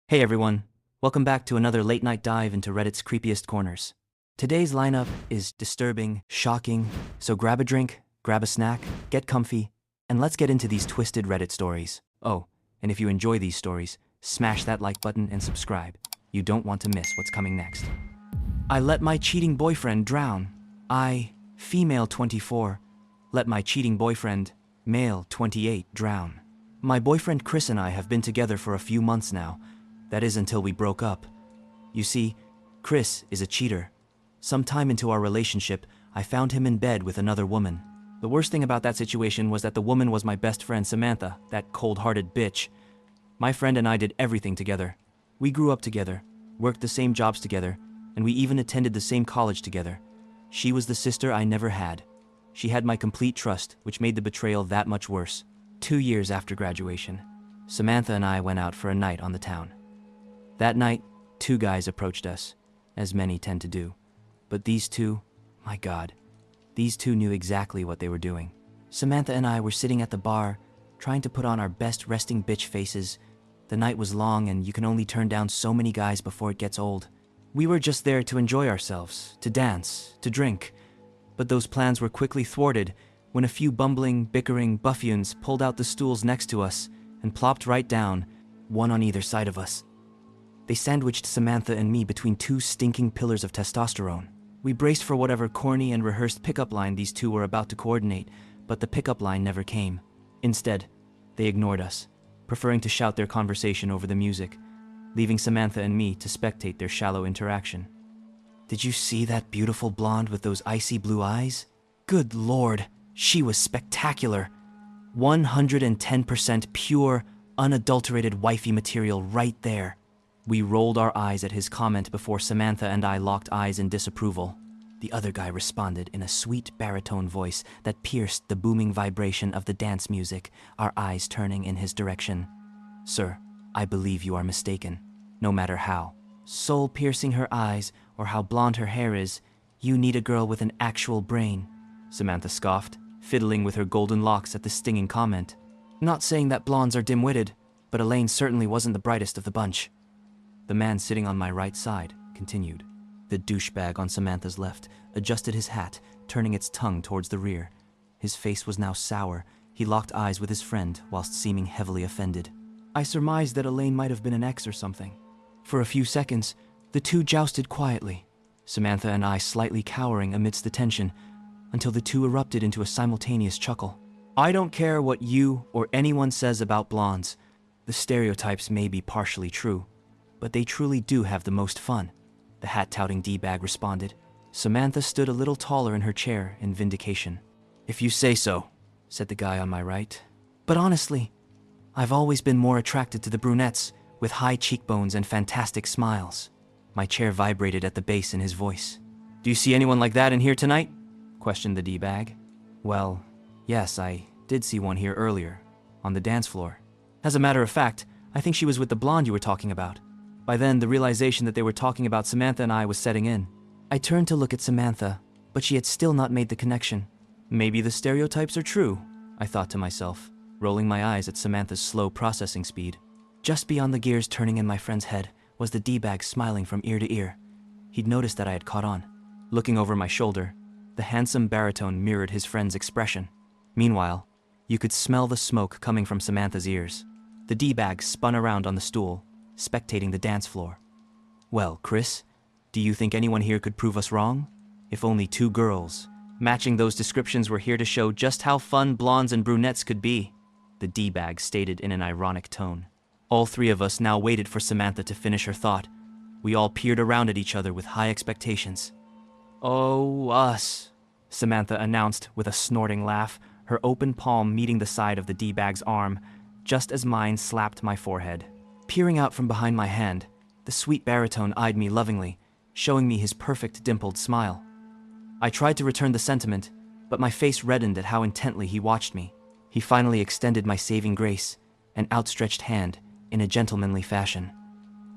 Hey everyone, welcome back to another late night dive into Reddit's creepiest corners. Today's lineup is disturbing, shocking, so grab a drink, grab a snack, get comfy, and let's get into these twisted Reddit stories. Oh, and if you enjoy these stories, smash that like button and subscribe. You don't want to miss what's coming next. I let my cheating boyfriend drown. I, female 24, let my cheating boyfriend, male 28, drown. My boyfriend Chris and I have been together for a few months now. That is until we broke up. You see, Chris is a cheater. Sometime into our relationship, I found him in bed with another woman. The worst thing about that situation was that the woman was my best friend Samantha, that cold-hearted bitch. My friend and I did everything together. We grew up together, worked the same jobs together, and we even attended the same college together. She was the sister I never had. She had my complete trust, which made the betrayal that much worse. 2 years after graduation, Samantha and I went out for a night on the town. That night, 2 guys approached us, as many tend to do. But these two, my God, these two knew exactly what they were doing. Samantha and I were sitting at the bar, trying to put on our best resting bitch faces. The night was long and you can only turn down so many guys before it gets old. We were just there to enjoy ourselves, to dance, to drink. But those plans were quickly thwarted when a few bumbling, bickering buffoons pulled out the stools next to us and plopped right down, one on either side of us. They sandwiched Samantha and me between 2 stinking pillars of testosterone. We braced for whatever corny and rehearsed pickup line these two were about to coordinate, but the pickup line never came. Instead, they ignored us, preferring to shout their conversation over the music, leaving Samantha and me to spectate their shallow interaction. Did you see that beautiful blonde with those icy blue eyes? Good Lord, she was spectacular. 110% pure, unadulterated wifey material right there. We rolled our eyes at his comment before Samantha and I locked eyes in disapproval. The other guy responded in a sweet baritone voice that pierced the booming vibration of the dance music, our eyes turning in his direction. Sir, I believe you are mistaken. No matter how soul-piercing her eyes or how blonde her hair is, you need a girl with an actual brain, Samantha scoffed, fiddling with her golden locks at the stinging comment. Not saying that blondes are dim-witted, but Elaine certainly wasn't the brightest of the bunch. The man sitting on my right side continued. The douchebag on Samantha's left adjusted his hat, turning its tongue towards the rear. His face was now sour. He locked eyes with his friend whilst seeming heavily offended. I surmised that Elaine might have been an ex or something. For a few seconds, the two jousted quietly, Samantha and I slightly cowering amidst the tension, until the two erupted into a simultaneous chuckle. I don't care what you or anyone says about blondes. The stereotypes may be partially true, but they truly do have the most fun, the hat-touting D-bag responded. Samantha stood a little taller in her chair in vindication. If you say so, said the guy on my right. But honestly, I've always been more attracted to the brunettes with high cheekbones and fantastic smiles. My chair vibrated at the bass in his voice. Do you see anyone like that in here tonight? Questioned the D-bag. Well, yes, I did see one here earlier, on the dance floor. As a matter of fact, I think she was with the blonde you were talking about. By then, the realization that they were talking about Samantha and I was setting in. I turned to look at Samantha, but she had still not made the connection. Maybe the stereotypes are true, I thought to myself, rolling my eyes at Samantha's slow processing speed. Just beyond the gears turning in my friend's head was the D-bag smiling from ear to ear. He'd noticed that I had caught on. Looking over my shoulder, the handsome baritone mirrored his friend's expression. Meanwhile, you could smell the smoke coming from Samantha's ears. The D-bag spun around on the stool, spectating the dance floor. Well, Chris, do you think anyone here could prove us wrong? If only 2 girls, matching those descriptions, were here to show just how fun blondes and brunettes could be, the D-bag stated in an ironic tone. All 3 of us now waited for Samantha to finish her thought. We all peered around at each other with high expectations. Oh, us, Samantha announced with a snorting laugh, her open palm meeting the side of the D-bag's arm, just as mine slapped my forehead. Peering out from behind my hand, the sweet baritone eyed me lovingly, showing me his perfect dimpled smile. I tried to return the sentiment, but my face reddened at how intently he watched me. He finally extended my saving grace, an outstretched hand, in a gentlemanly fashion.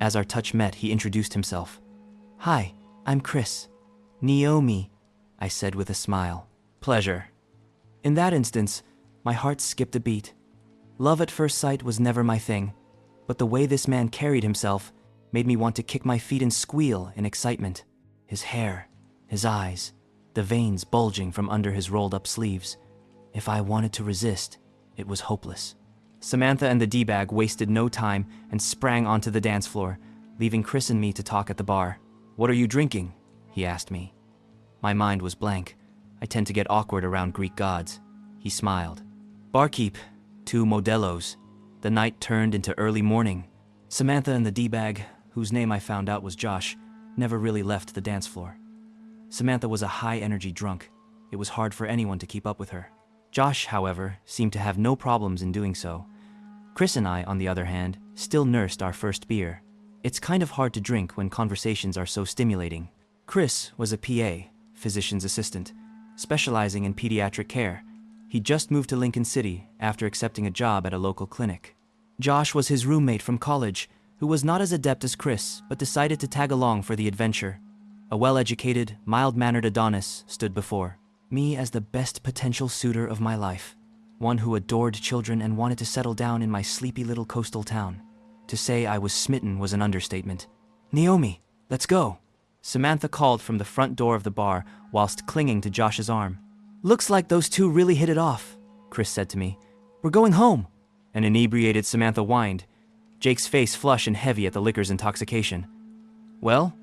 As our touch met, he introduced himself. Hi, I'm Chris. Naomi, I said with a smile. Pleasure. In that instance, my heart skipped a beat. Love at first sight was never my thing. but the way this man carried himself made me want to kick my feet and squeal in excitement. His hair, his eyes, the veins bulging from under his rolled-up sleeves. If I wanted to resist, it was hopeless. Samantha and the D-bag wasted no time and sprang onto the dance floor, leaving Chris and me to talk at the bar. "What are you drinking?" he asked me. My mind was blank. I tend to get awkward around Greek gods. He smiled. "Barkeep, 2 Modelos." The night turned into early morning. Samantha and the D-bag, whose name I found out was Josh, never really left the dance floor. Samantha was a high-energy drunk. It was hard for anyone to keep up with her. Josh, however, seemed to have no problems in doing so. Chris and I, on the other hand, still nursed our first beer. It's kind of hard to drink when conversations are so stimulating. Chris was a PA, physician's assistant, specializing in pediatric care. He just moved to Lincoln City after accepting a job at a local clinic. Josh was his roommate from college, who was not as adept as Chris, but decided to tag along for the adventure. A well-educated, mild-mannered Adonis stood before me as the best potential suitor of my life, one who adored children and wanted to settle down in my sleepy little coastal town. To say I was smitten was an understatement. "Naomi, let's go," Samantha called from the front door of the bar whilst clinging to Josh's arm. "Looks like those two really hit it off," Chris said to me. "We're going home." An inebriated Samantha whined, Jake's face flush and heavy at the liquor's intoxication. "Well,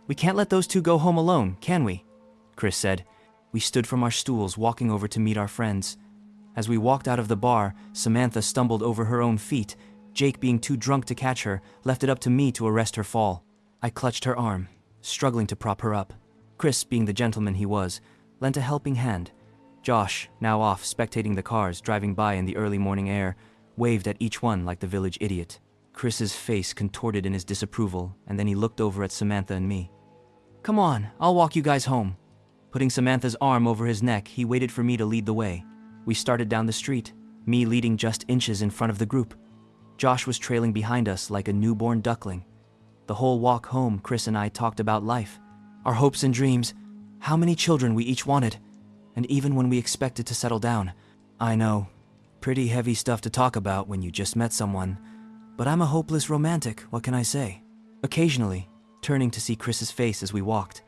we can't let those two go home alone, can we?" Chris said. We stood from our stools, walking over to meet our friends. As we walked out of the bar, Samantha stumbled over her own feet. Jake, being too drunk to catch her, left it up to me to arrest her fall. I clutched her arm, struggling to prop her up. Chris, being the gentleman he was, lent a helping hand. Josh, now off spectating the cars driving by in the early morning air, waved at each one like the village idiot. Chris's face contorted in his disapproval, and then he looked over at Samantha and me. "Come on, I'll walk you guys home." Putting Samantha's arm over his neck, he waited for me to lead the way. We started down the street, me leading just inches in front of the group. Josh was trailing behind us like a newborn duckling. The whole walk home, Chris and I talked about life, our hopes and dreams, how many children we each wanted, and even when we expected to settle down. I know, pretty heavy stuff to talk about when you just met someone, but I'm a hopeless romantic, what can I say? Occasionally, turning to see Chris's face as we walked,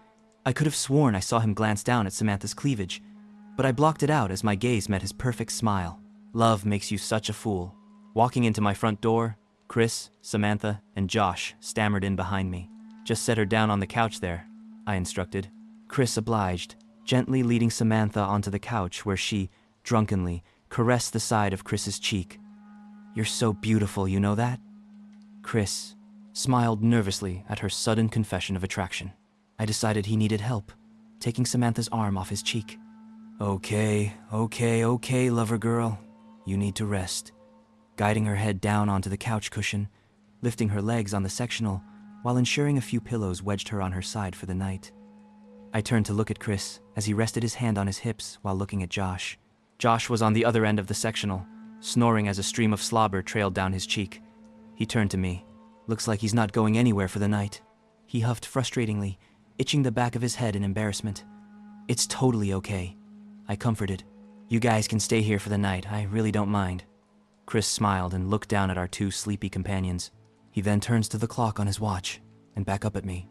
I could have sworn I saw him glance down at Samantha's cleavage, but I blocked it out as my gaze met his perfect smile. Love makes you such a fool. Walking into my front door, Chris, Samantha, and Josh stammered in behind me. "Just set her down on the couch there," I instructed. Chris obliged, gently leading Samantha onto the couch where she, drunkenly, caressed the side of Chris's cheek. "You're so beautiful, you know that?" Chris smiled nervously at her sudden confession of attraction. I decided he needed help, taking Samantha's arm off his cheek. Okay, lover girl. You need to rest." Guiding her head down onto the couch cushion, lifting her legs on the sectional, while ensuring a few pillows wedged her on her side for the night. I turned to look at Chris as he rested his hand on his hips while looking at Josh. Josh was on the other end of the sectional, snoring as a stream of slobber trailed down his cheek. He turned to me. "Looks like he's not going anywhere for the night." He huffed frustratingly, itching the back of his head in embarrassment. "It's totally okay," I comforted. "You guys can stay here for the night, I really don't mind." Chris smiled and looked down at our two sleepy companions. He then turns to the clock on his watch and back up at me.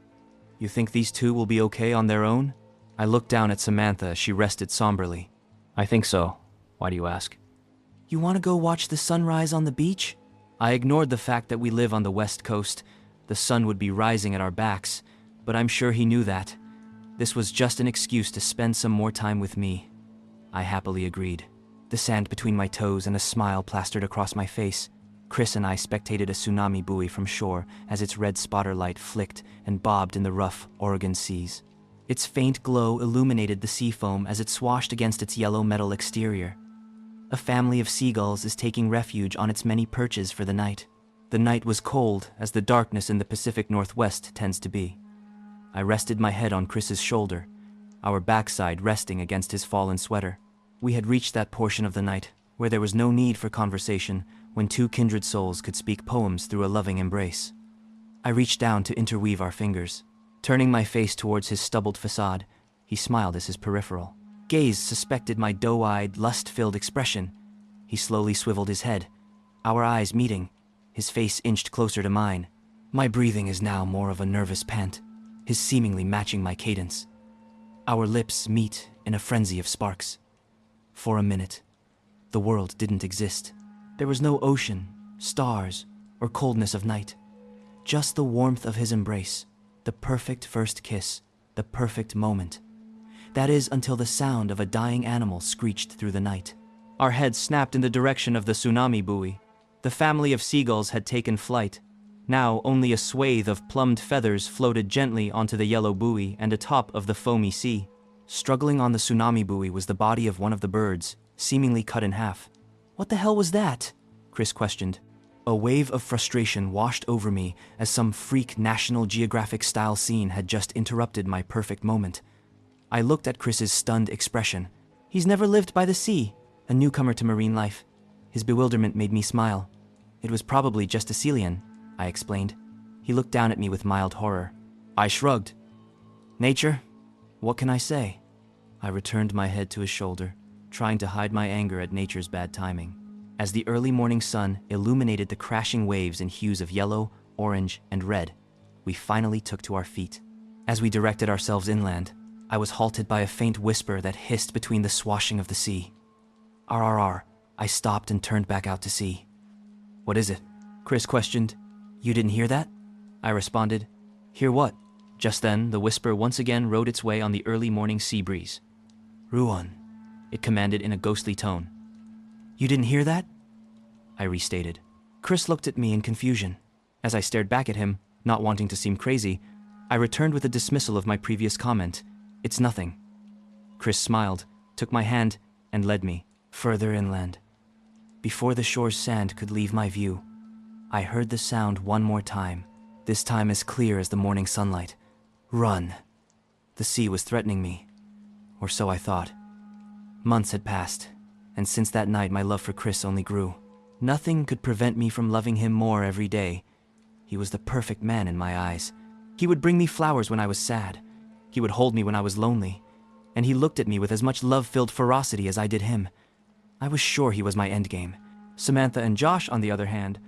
"You think these two will be okay on their own?" I looked down at Samantha as she rested somberly. "I think so. Why do you ask?" "You want to go watch the sunrise on the beach?" I ignored the fact that we live on the West Coast. The sun would be rising at our backs, but I'm sure he knew that. This was just an excuse to spend some more time with me. I happily agreed. The sand between my toes and a smile plastered across my face. Chris and I spectated a tsunami buoy from shore as its red spotter light flicked and bobbed in the rough Oregon seas. Its faint glow illuminated the sea foam as it swashed against its yellow metal exterior. A family of seagulls is taking refuge on its many perches for the night. The night was cold, as the darkness in the Pacific Northwest tends to be. I rested my head on Chris's shoulder, our backside resting against his fallen sweater. We had reached that portion of the night where there was no need for conversation, when two kindred souls could speak poems through a loving embrace. I reached down to interweave our fingers. Turning my face towards his stubbled facade, he smiled as his peripheral gaze suspected my doe-eyed, lust-filled expression. He slowly swiveled his head, our eyes meeting, His face inched closer to mine. My breathing is now more of a nervous pant, his seemingly matching my cadence. Our lips meet in a frenzy of sparks. For a minute, the world didn't exist. There was no ocean, stars, or coldness of night. Just the warmth of his embrace, the perfect first kiss, the perfect moment. That is, until the sound of a dying animal screeched through the night. Our heads snapped in the direction of the tsunami buoy. The family of seagulls had taken flight. Now only a swathe of plumed feathers floated gently onto the yellow buoy and atop of the foamy sea. Struggling on the tsunami buoy was the body of one of the birds, seemingly cut in half. "What the hell was that?" Chris questioned. A wave of frustration washed over me as some freak National Geographic-style scene had just interrupted my perfect moment. I looked at Chris's stunned expression. He's never lived by the sea, a newcomer to marine life. His bewilderment made me smile. "It was probably just a coelacanth," I explained. He looked down at me with mild horror. I shrugged. "Nature? What can I say?" I returned my head to his shoulder, trying to hide my anger at nature's bad timing. As the early morning sun illuminated the crashing waves in hues of yellow, orange, and red, we finally took to our feet. As we directed ourselves inland, I was halted by a faint whisper that hissed between the swashing of the sea. RRR. I stopped and turned back out to sea. "What is it?" Chris questioned. "You didn't hear that?" I responded. "Hear what?" Just then, the whisper once again rode its way on the early morning sea breeze. "Ruon," it commanded in a ghostly tone. "You didn't hear that?" I restated. Chris looked at me in confusion. As I stared back at him, not wanting to seem crazy, I returned with a dismissal of my previous comment. "It's nothing." Chris smiled, took my hand, and led me further inland. Before the shore's sand could leave my view, I heard the sound one more time, this time as clear as the morning sunlight. "Run." The sea was threatening me, or so I thought. Months had passed, and since that night my love for Chris only grew. Nothing could prevent me from loving him more every day. He was the perfect man in my eyes. He would bring me flowers when I was sad. He would hold me when I was lonely. And he looked at me with as much love-filled ferocity as I did him. I was sure he was my endgame. Samantha and Josh, on the other hand,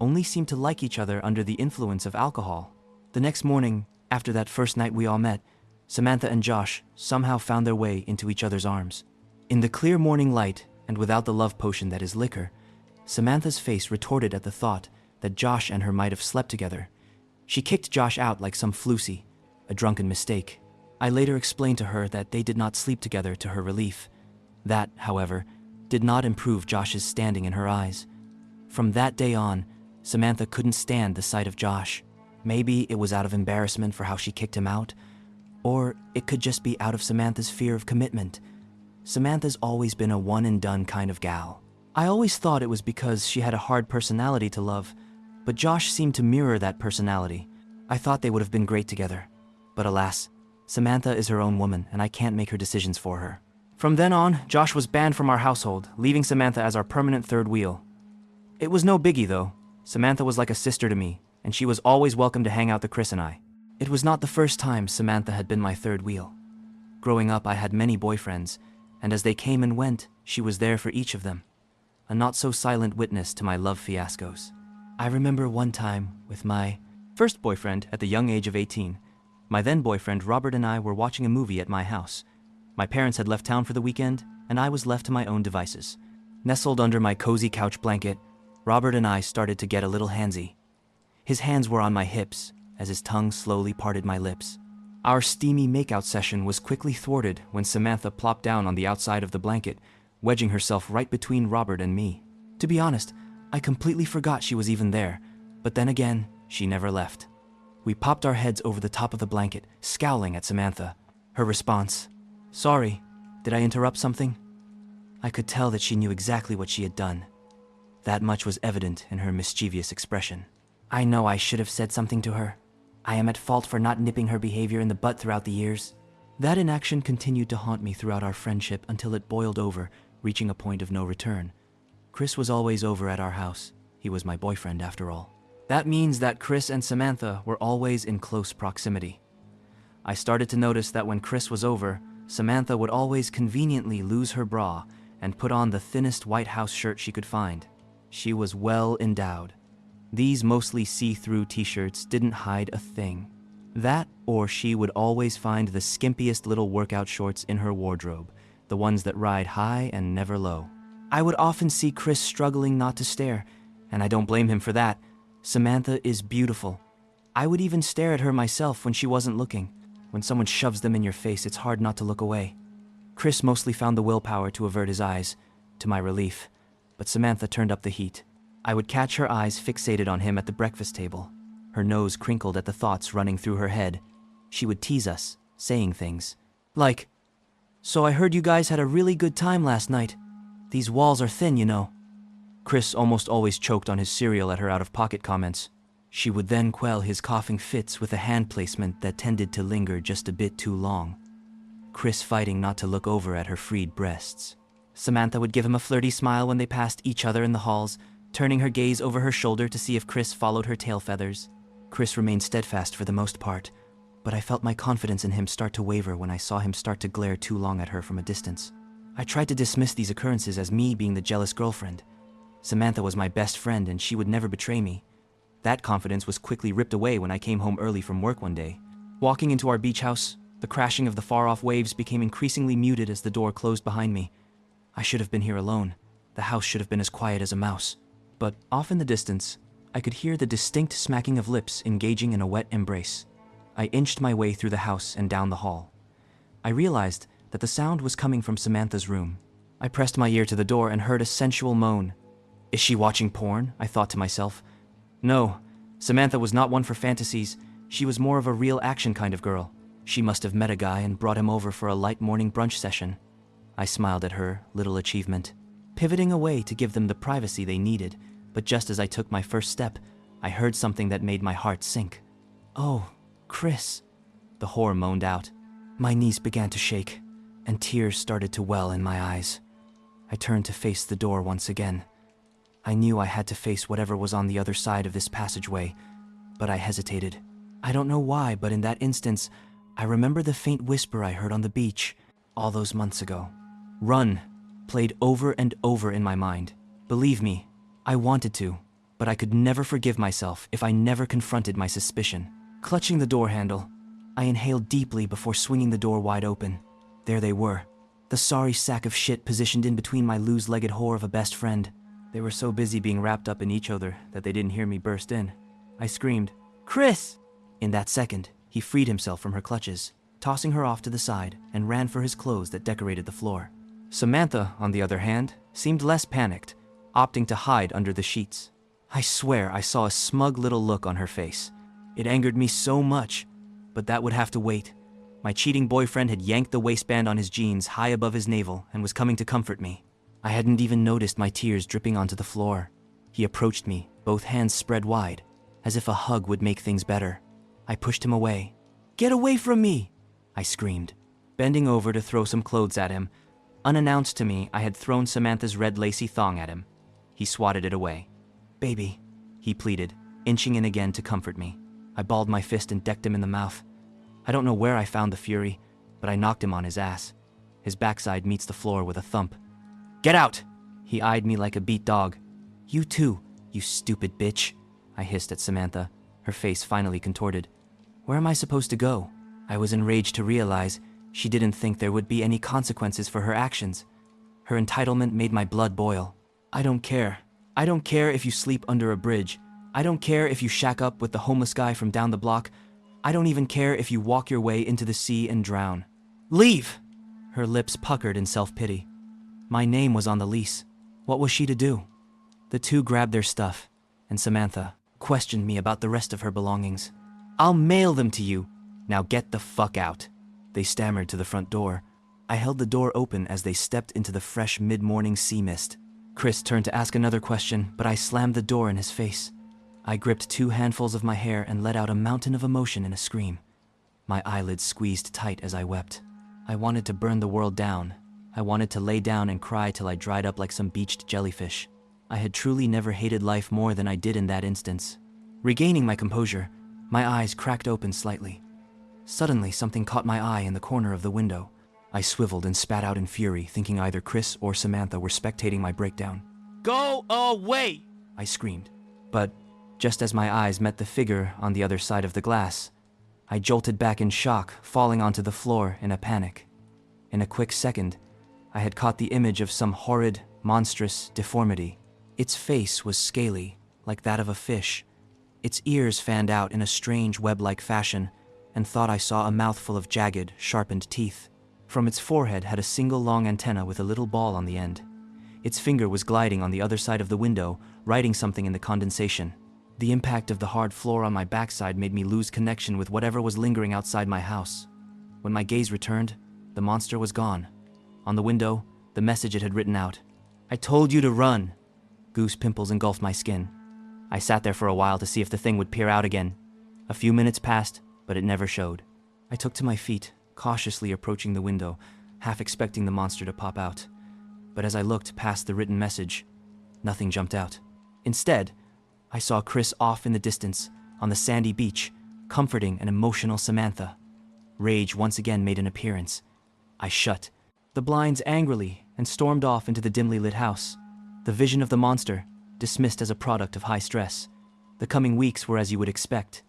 only seemed to like each other under the influence of alcohol. The next morning, after that first night we all met, Samantha and Josh somehow found their way into each other's arms. In the clear morning light, and without the love potion that is liquor, Samantha's face retorted at the thought that Josh and her might have slept together. She kicked Josh out like some floozy, a drunken mistake. I later explained to her that they did not sleep together to her relief. That, however, did not improve Josh's standing in her eyes. From that day on, Samantha couldn't stand the sight of Josh. Maybe it was out of embarrassment for how she kicked him out, or it could just be out of Samantha's fear of commitment. Samantha's always been a one-and-done kind of gal. I always thought it was because she had a hard personality to love, but Josh seemed to mirror that personality. I thought they would have been great together. But alas, Samantha is her own woman, and I can't make her decisions for her. From then on, Josh was banned from our household, leaving Samantha as our permanent third wheel. It was no biggie, though. Samantha was like a sister to me, and she was always welcome to hang out with Chris and I. It was not the first time Samantha had been my third wheel. Growing up, I had many boyfriends, and as they came and went, she was there for each of them. A not-so-silent witness to my love fiascos. I remember one time with my first boyfriend at the young age of 18. My then-boyfriend Robert and I were watching a movie at my house. My parents had left town for the weekend, and I was left to my own devices. Nestled under my cozy couch blanket, Robert and I started to get a little handsy. His hands were on my hips, as his tongue slowly parted my lips. Our steamy makeout session was quickly thwarted when Samantha plopped down on the outside of the blanket, wedging herself right between Robert and me. To be honest, I completely forgot she was even there, but then again, she never left. We popped our heads over the top of the blanket, scowling at Samantha. Her response, "Sorry, did I interrupt something?" I could tell that she knew exactly what she had done. That much was evident in her mischievous expression. "I know I should have said something to her. I am at fault for not nipping her behavior in the butt throughout the years." That inaction continued to haunt me throughout our friendship until it boiled over, reaching a point of no return. Chris was always over at our house. He was my boyfriend, after all. That means that Chris and Samantha were always in close proximity. I started to notice that when Chris was over, Samantha would always conveniently lose her bra and put on the thinnest white house shirt she could find. She was well endowed. These mostly see-through t-shirts didn't hide a thing. That, or she would always find the skimpiest little workout shorts in her wardrobe, the ones that ride high and never low. I would often see Chris struggling not to stare, and I don't blame him for that. Samantha is beautiful. I would even stare at her myself when she wasn't looking. When someone shoves them in your face, it's hard not to look away. Chris mostly found the willpower to avert his eyes, to my relief, but Samantha turned up the heat. I would catch her eyes fixated on him at the breakfast table. Her nose crinkled at the thoughts running through her head. She would tease us, saying things like, "So I heard you guys had a really good time last night. These walls are thin, you know." Chris almost always choked on his cereal at her out-of-pocket comments. She would then quell his coughing fits with a hand placement that tended to linger just a bit too long. Chris fighting not to look over at her freed breasts. Samantha would give him a flirty smile when they passed each other in the halls, turning her gaze over her shoulder to see if Chris followed her tail feathers. Chris remained steadfast for the most part, but I felt my confidence in him start to waver when I saw him start to glare too long at her from a distance. I tried to dismiss these occurrences as me being the jealous girlfriend. Samantha was my best friend and she would never betray me. That confidence was quickly ripped away when I came home early from work one day. Walking into our beach house, the crashing of the far-off waves became increasingly muted as the door closed behind me. I should have been here alone. The house should have been as quiet as a mouse. But off in the distance, I could hear the distinct smacking of lips engaging in a wet embrace. I inched my way through the house and down the hall. I realized that the sound was coming from Samantha's room. I pressed my ear to the door and heard a sensual moan. Is she watching porn? I thought to myself. No, Samantha was not one for fantasies. She was more of a real action kind of girl. She must have met a guy and brought him over for a light morning brunch session. I smiled at her little achievement, pivoting away to give them the privacy they needed, but just as I took my first step, I heard something that made my heart sink. "Oh, Chris," the whore moaned out. My knees began to shake, and tears started to well in my eyes. I turned to face the door once again. I knew I had to face whatever was on the other side of this passageway, but I hesitated. I don't know why, but in that instance, I remember the faint whisper I heard on the beach all those months ago. "Run," played over and over in my mind. Believe me, I wanted to, but I could never forgive myself if I never confronted my suspicion. Clutching the door handle, I inhaled deeply before swinging the door wide open. There they were, the sorry sack of shit positioned in between my loose-legged whore of a best friend. They were so busy being wrapped up in each other that they didn't hear me burst in. I screamed, "Chris!" In that second, he freed himself from her clutches, tossing her off to the side, and ran for his clothes that decorated the floor. Samantha, on the other hand, seemed less panicked, opting to hide under the sheets. I swear I saw a smug little look on her face. It angered me so much, but that would have to wait. My cheating boyfriend had yanked the waistband on his jeans high above his navel and was coming to comfort me. I hadn't even noticed my tears dripping onto the floor. He approached me, both hands spread wide, as if a hug would make things better. I pushed him away. "Get away from me!" I screamed, bending over to throw some clothes at him. Unannounced to me, I had thrown Samantha's red lacy thong at him. He swatted it away. "Baby," he pleaded, inching in again to comfort me. I balled my fist and decked him in the mouth. I don't know where I found the fury, but I knocked him on his ass. His backside meets the floor with a thump. "Get out!" He eyed me like a beat dog. "You too, you stupid bitch," I hissed at Samantha, her face finally contorted. Where am I supposed to go? I was enraged to realize she didn't think there would be any consequences for her actions. Her entitlement made my blood boil. "I don't care. I don't care if you sleep under a bridge. I don't care if you shack up with the homeless guy from down the block. I don't even care if you walk your way into the sea and drown. Leave!" Her lips puckered in self-pity. My name was on the lease. What was she to do? The two grabbed their stuff, and Samantha questioned me about the rest of her belongings. "I'll mail them to you. Now get the fuck out." They stammered to the front door. I held the door open as they stepped into the fresh mid-morning sea mist. Chris turned to ask another question, but I slammed the door in his face. I gripped 2 handfuls of my hair and let out a mountain of emotion in a scream. My eyelids squeezed tight as I wept. I wanted to burn the world down. I wanted to lay down and cry till I dried up like some beached jellyfish. I had truly never hated life more than I did in that instance. Regaining my composure, my eyes cracked open slightly. Suddenly, something caught my eye in the corner of the window. I swiveled and spat out in fury, thinking either Chris or Samantha were spectating my breakdown. "Go away!" I screamed. But Just as my eyes met the figure on the other side of the glass, I jolted back in shock, falling onto the floor in a panic. In a quick second, I had caught the image of some horrid, monstrous deformity. Its face was scaly, like that of a fish. Its ears fanned out in a strange web-like fashion, and thought I saw a mouthful of jagged, sharpened teeth. From its forehead had a single long antenna with a little ball on the end. Its finger was gliding on the other side of the window, writing something in the condensation. The impact of the hard floor on my backside made me lose connection with whatever was lingering outside my house. When my gaze returned, the monster was gone. On the window, the message it had written out. "I told you to run." Goose pimples engulfed my skin. I sat there for a while to see if the thing would peer out again. A few minutes passed, but it never showed. I took to my feet, cautiously approaching the window, half expecting the monster to pop out. But as I looked past the written message, nothing jumped out. Instead, I saw Chris off in the distance, on the sandy beach, comforting an emotional Samantha. Rage once again made an appearance. I shut the blinds angrily and stormed off into the dimly lit house. The vision of the monster, dismissed as a product of high stress. The coming weeks were as you would expect.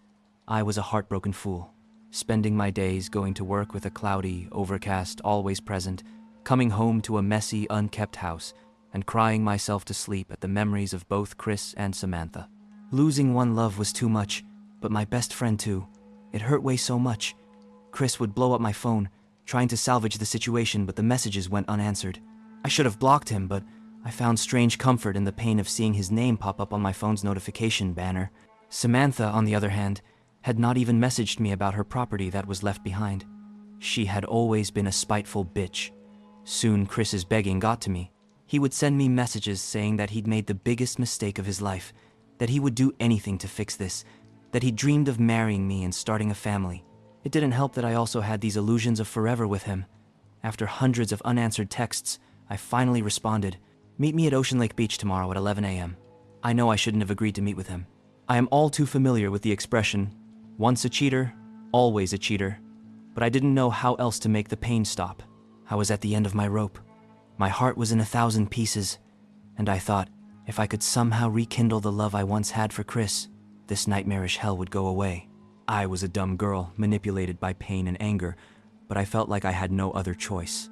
I was a heartbroken fool, spending my days going to work with a cloudy, overcast, always present, coming home to a messy, unkept house, and crying myself to sleep at the memories of both Chris and Samantha. Losing one love was too much, but my best friend too. It hurt way so much. Chris would blow up my phone, trying to salvage the situation, but the messages went unanswered. I should have blocked him, but I found strange comfort in the pain of seeing his name pop up on my phone's notification banner. Samantha, on the other hand, had not even messaged me about her property that was left behind. She had always been a spiteful bitch. Soon Chris's begging got to me. He would send me messages saying that he'd made the biggest mistake of his life, that he would do anything to fix this, that he dreamed of marrying me and starting a family. It didn't help that I also had these illusions of forever with him. After hundreds of unanswered texts, I finally responded, "Meet me at Ocean Lake Beach tomorrow at 11 a.m. I know I shouldn't have agreed to meet with him. I am all too familiar with the expression, once a cheater, always a cheater, but I didn't know how else to make the pain stop. I was at the end of my rope. My heart was in 1,000 pieces, and I thought, if I could somehow rekindle the love I once had for Chris, this nightmarish hell would go away. I was a dumb girl, manipulated by pain and anger, but I felt like I had no other choice.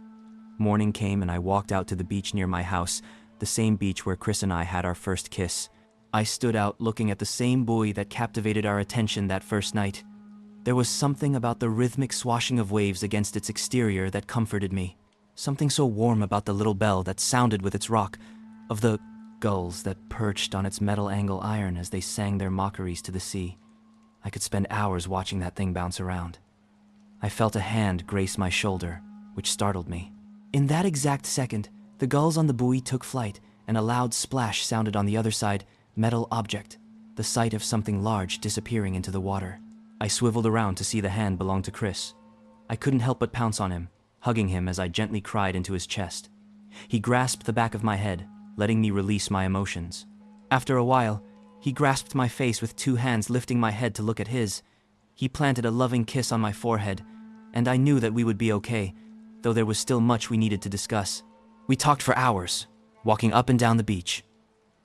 Morning came and I walked out to the beach near my house, the same beach where Chris and I had our first kiss. I stood out looking at the same buoy that captivated our attention that first night. There was something about the rhythmic swashing of waves against its exterior that comforted me. Something so warm about the little bell that sounded with its rock, of the gulls that perched on its metal angle iron as they sang their mockeries to the sea. I could spend hours watching that thing bounce around. I felt a hand grace my shoulder, which startled me. In that exact second, the gulls on the buoy took flight, and a loud splash sounded on the other side, metal object, the sight of something large disappearing into the water. I swiveled around to see the hand belong to Chris. I couldn't help but pounce on him, hugging him as I gently cried into his chest. He grasped the back of my head, letting me release my emotions. After a while, he grasped my face with two hands, lifting my head to look at his. He planted a loving kiss on my forehead, and I knew that we would be okay, though there was still much we needed to discuss. We talked for hours, walking up and down the beach,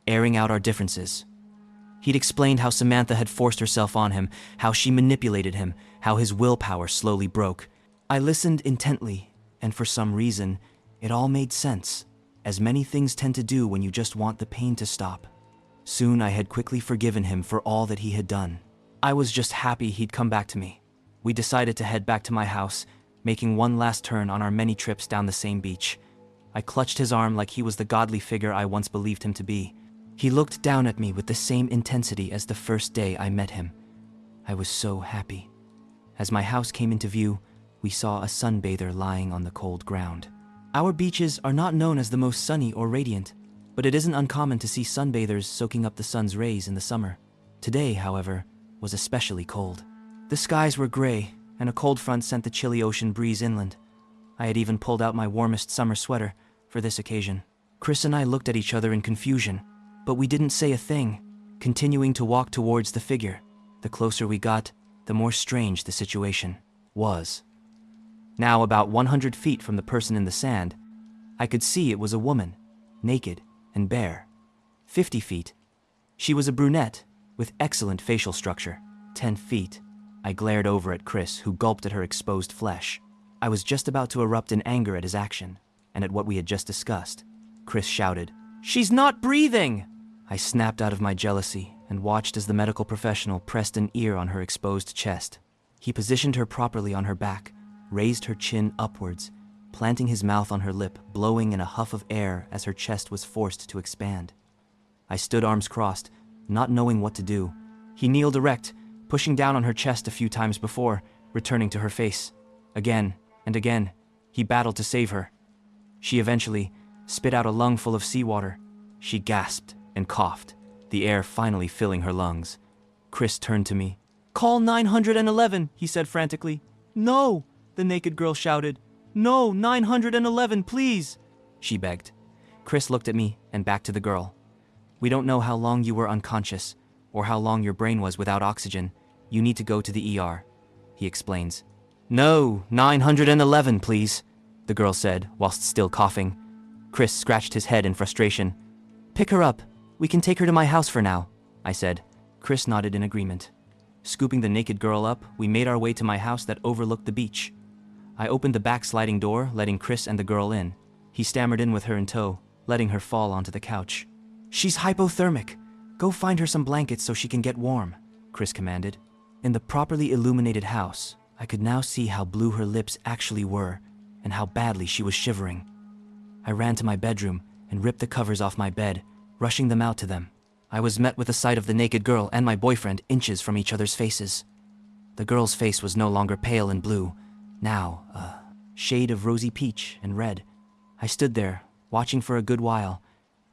airing out our differences. He'd explained how Samantha had forced herself on him, how she manipulated him, how his willpower slowly broke. I listened intently, and for some reason, it all made sense, as many things tend to do when you just want the pain to stop. Soon I had quickly forgiven him for all that he had done. I was just happy he'd come back to me. We decided to head back to my house, making one last turn on our many trips down the same beach. I clutched his arm like he was the godly figure I once believed him to be. He looked down at me with the same intensity as the first day I met him. I was so happy. As my house came into view, we saw a sunbather lying on the cold ground. Our beaches are not known as the most sunny or radiant, but it isn't uncommon to see sunbathers soaking up the sun's rays in the summer. Today, however, was especially cold. The skies were gray, and a cold front sent the chilly ocean breeze inland. I had even pulled out my warmest summer sweater for this occasion. Chris and I looked at each other in confusion, but we didn't say a thing, continuing to walk towards the figure. The closer we got, the more strange the situation was. Now about 100 feet from the person in the sand, I could see it was a woman, naked and bare. 50 feet. She was a brunette, with excellent facial structure. 10 feet. I glared over at Chris, who gulped at her exposed flesh. I was just about to erupt in anger at his action, and at what we had just discussed. Chris shouted, "She's not breathing!" I snapped out of my jealousy and watched as the medical professional pressed an ear on her exposed chest. He positioned her properly on her back, raised her chin upwards, planting his mouth on her lip, blowing in a huff of air as her chest was forced to expand. I stood arms crossed, not knowing what to do. He kneeled erect, pushing down on her chest a few times before, returning to her face. Again and again, he battled to save her. She eventually spit out a lungful of seawater. She gasped and coughed, the air finally filling her lungs. Chris turned to me. "Call 911, he said frantically. "No," the naked girl shouted. "No, 911, please," she begged. Chris looked at me and back to the girl. "We don't know how long you were unconscious, or how long your brain was without oxygen. You need to go to the ER, he explains. "No, 911, please," the girl said, whilst still coughing. Chris scratched his head in frustration. "Pick her up. We can take her to my house for now," I said. Chris nodded in agreement. Scooping the naked girl up, we made our way to my house that overlooked the beach. I opened the back sliding door, letting Chris and the girl in. He stammered in with her in tow, letting her fall onto the couch. "She's hypothermic. Go find her some blankets so she can get warm," Chris commanded. In the properly illuminated house, I could now see how blue her lips actually were and how badly she was shivering. I ran to my bedroom and ripped the covers off my bed, rushing them out to them. I was met with the sight of the naked girl and my boyfriend inches from each other's faces. The girl's face was no longer pale and blue, now a shade of rosy peach and red. I stood there, watching for a good while,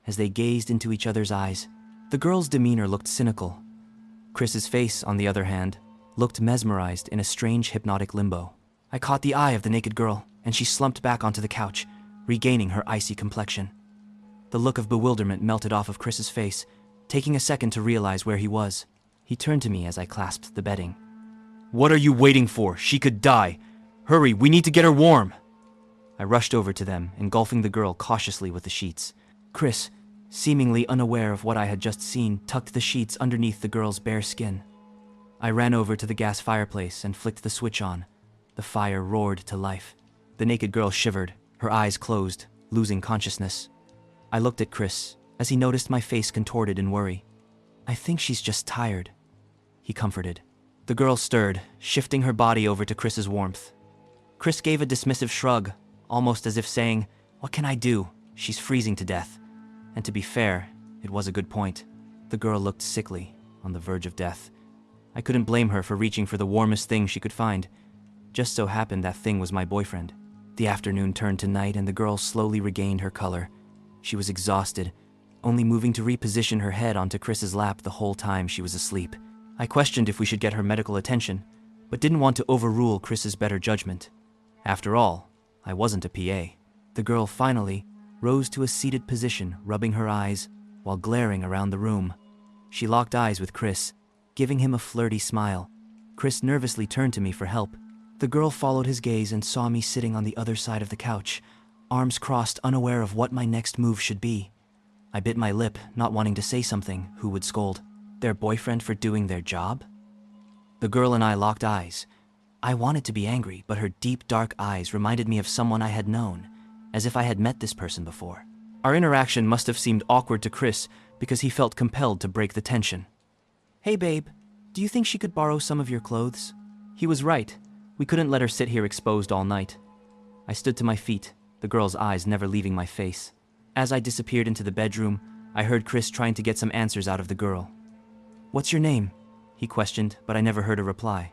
as they gazed into each other's eyes. The girl's demeanor looked cynical. Chris's face, on the other hand, looked mesmerized in a strange hypnotic limbo. I caught the eye of the naked girl, and she slumped back onto the couch, regaining her icy complexion. The look of bewilderment melted off of Chris's face, taking a second to realize where he was. He turned to me as I clasped the bedding. "What are you waiting for? She could die. Hurry, we need to get her warm." I rushed over to them, engulfing the girl cautiously with the sheets. Chris, seemingly unaware of what I had just seen, tucked the sheets underneath the girl's bare skin. I ran over to the gas fireplace and flicked the switch on. The fire roared to life. The naked girl shivered, her eyes closed, losing consciousness. I looked at Chris as he noticed my face contorted in worry. "I think she's just tired," he comforted. The girl stirred, shifting her body over to Chris's warmth. Chris gave a dismissive shrug, almost as if saying, "What can I do? She's freezing to death." And to be fair, it was a good point. The girl looked sickly, on the verge of death. I couldn't blame her for reaching for the warmest thing she could find. Just so happened that thing was my boyfriend. The afternoon turned to night and the girl slowly regained her color. She was exhausted, only moving to reposition her head onto Chris's lap the whole time she was asleep. I questioned if we should get her medical attention, but didn't want to overrule Chris's better judgment. After all, I wasn't a PA. The girl finally rose to a seated position, rubbing her eyes while glaring around the room. She locked eyes with Chris, giving him a flirty smile. Chris nervously turned to me for help. The girl followed his gaze and saw me sitting on the other side of the couch, arms crossed, unaware of what my next move should be. I bit my lip, not wanting to say something. Who would scold their boyfriend for doing their job? The girl and I locked eyes. I wanted to be angry, but her deep, dark eyes reminded me of someone I had known, as if I had met this person before. Our interaction must have seemed awkward to Chris because he felt compelled to break the tension. "Hey babe, do you think she could borrow some of your clothes?" He was right. We couldn't let her sit here exposed all night. I stood to my feet, the girl's eyes never leaving my face. As I disappeared into the bedroom, I heard Chris trying to get some answers out of the girl. "What's your name?" he questioned, but I never heard a reply.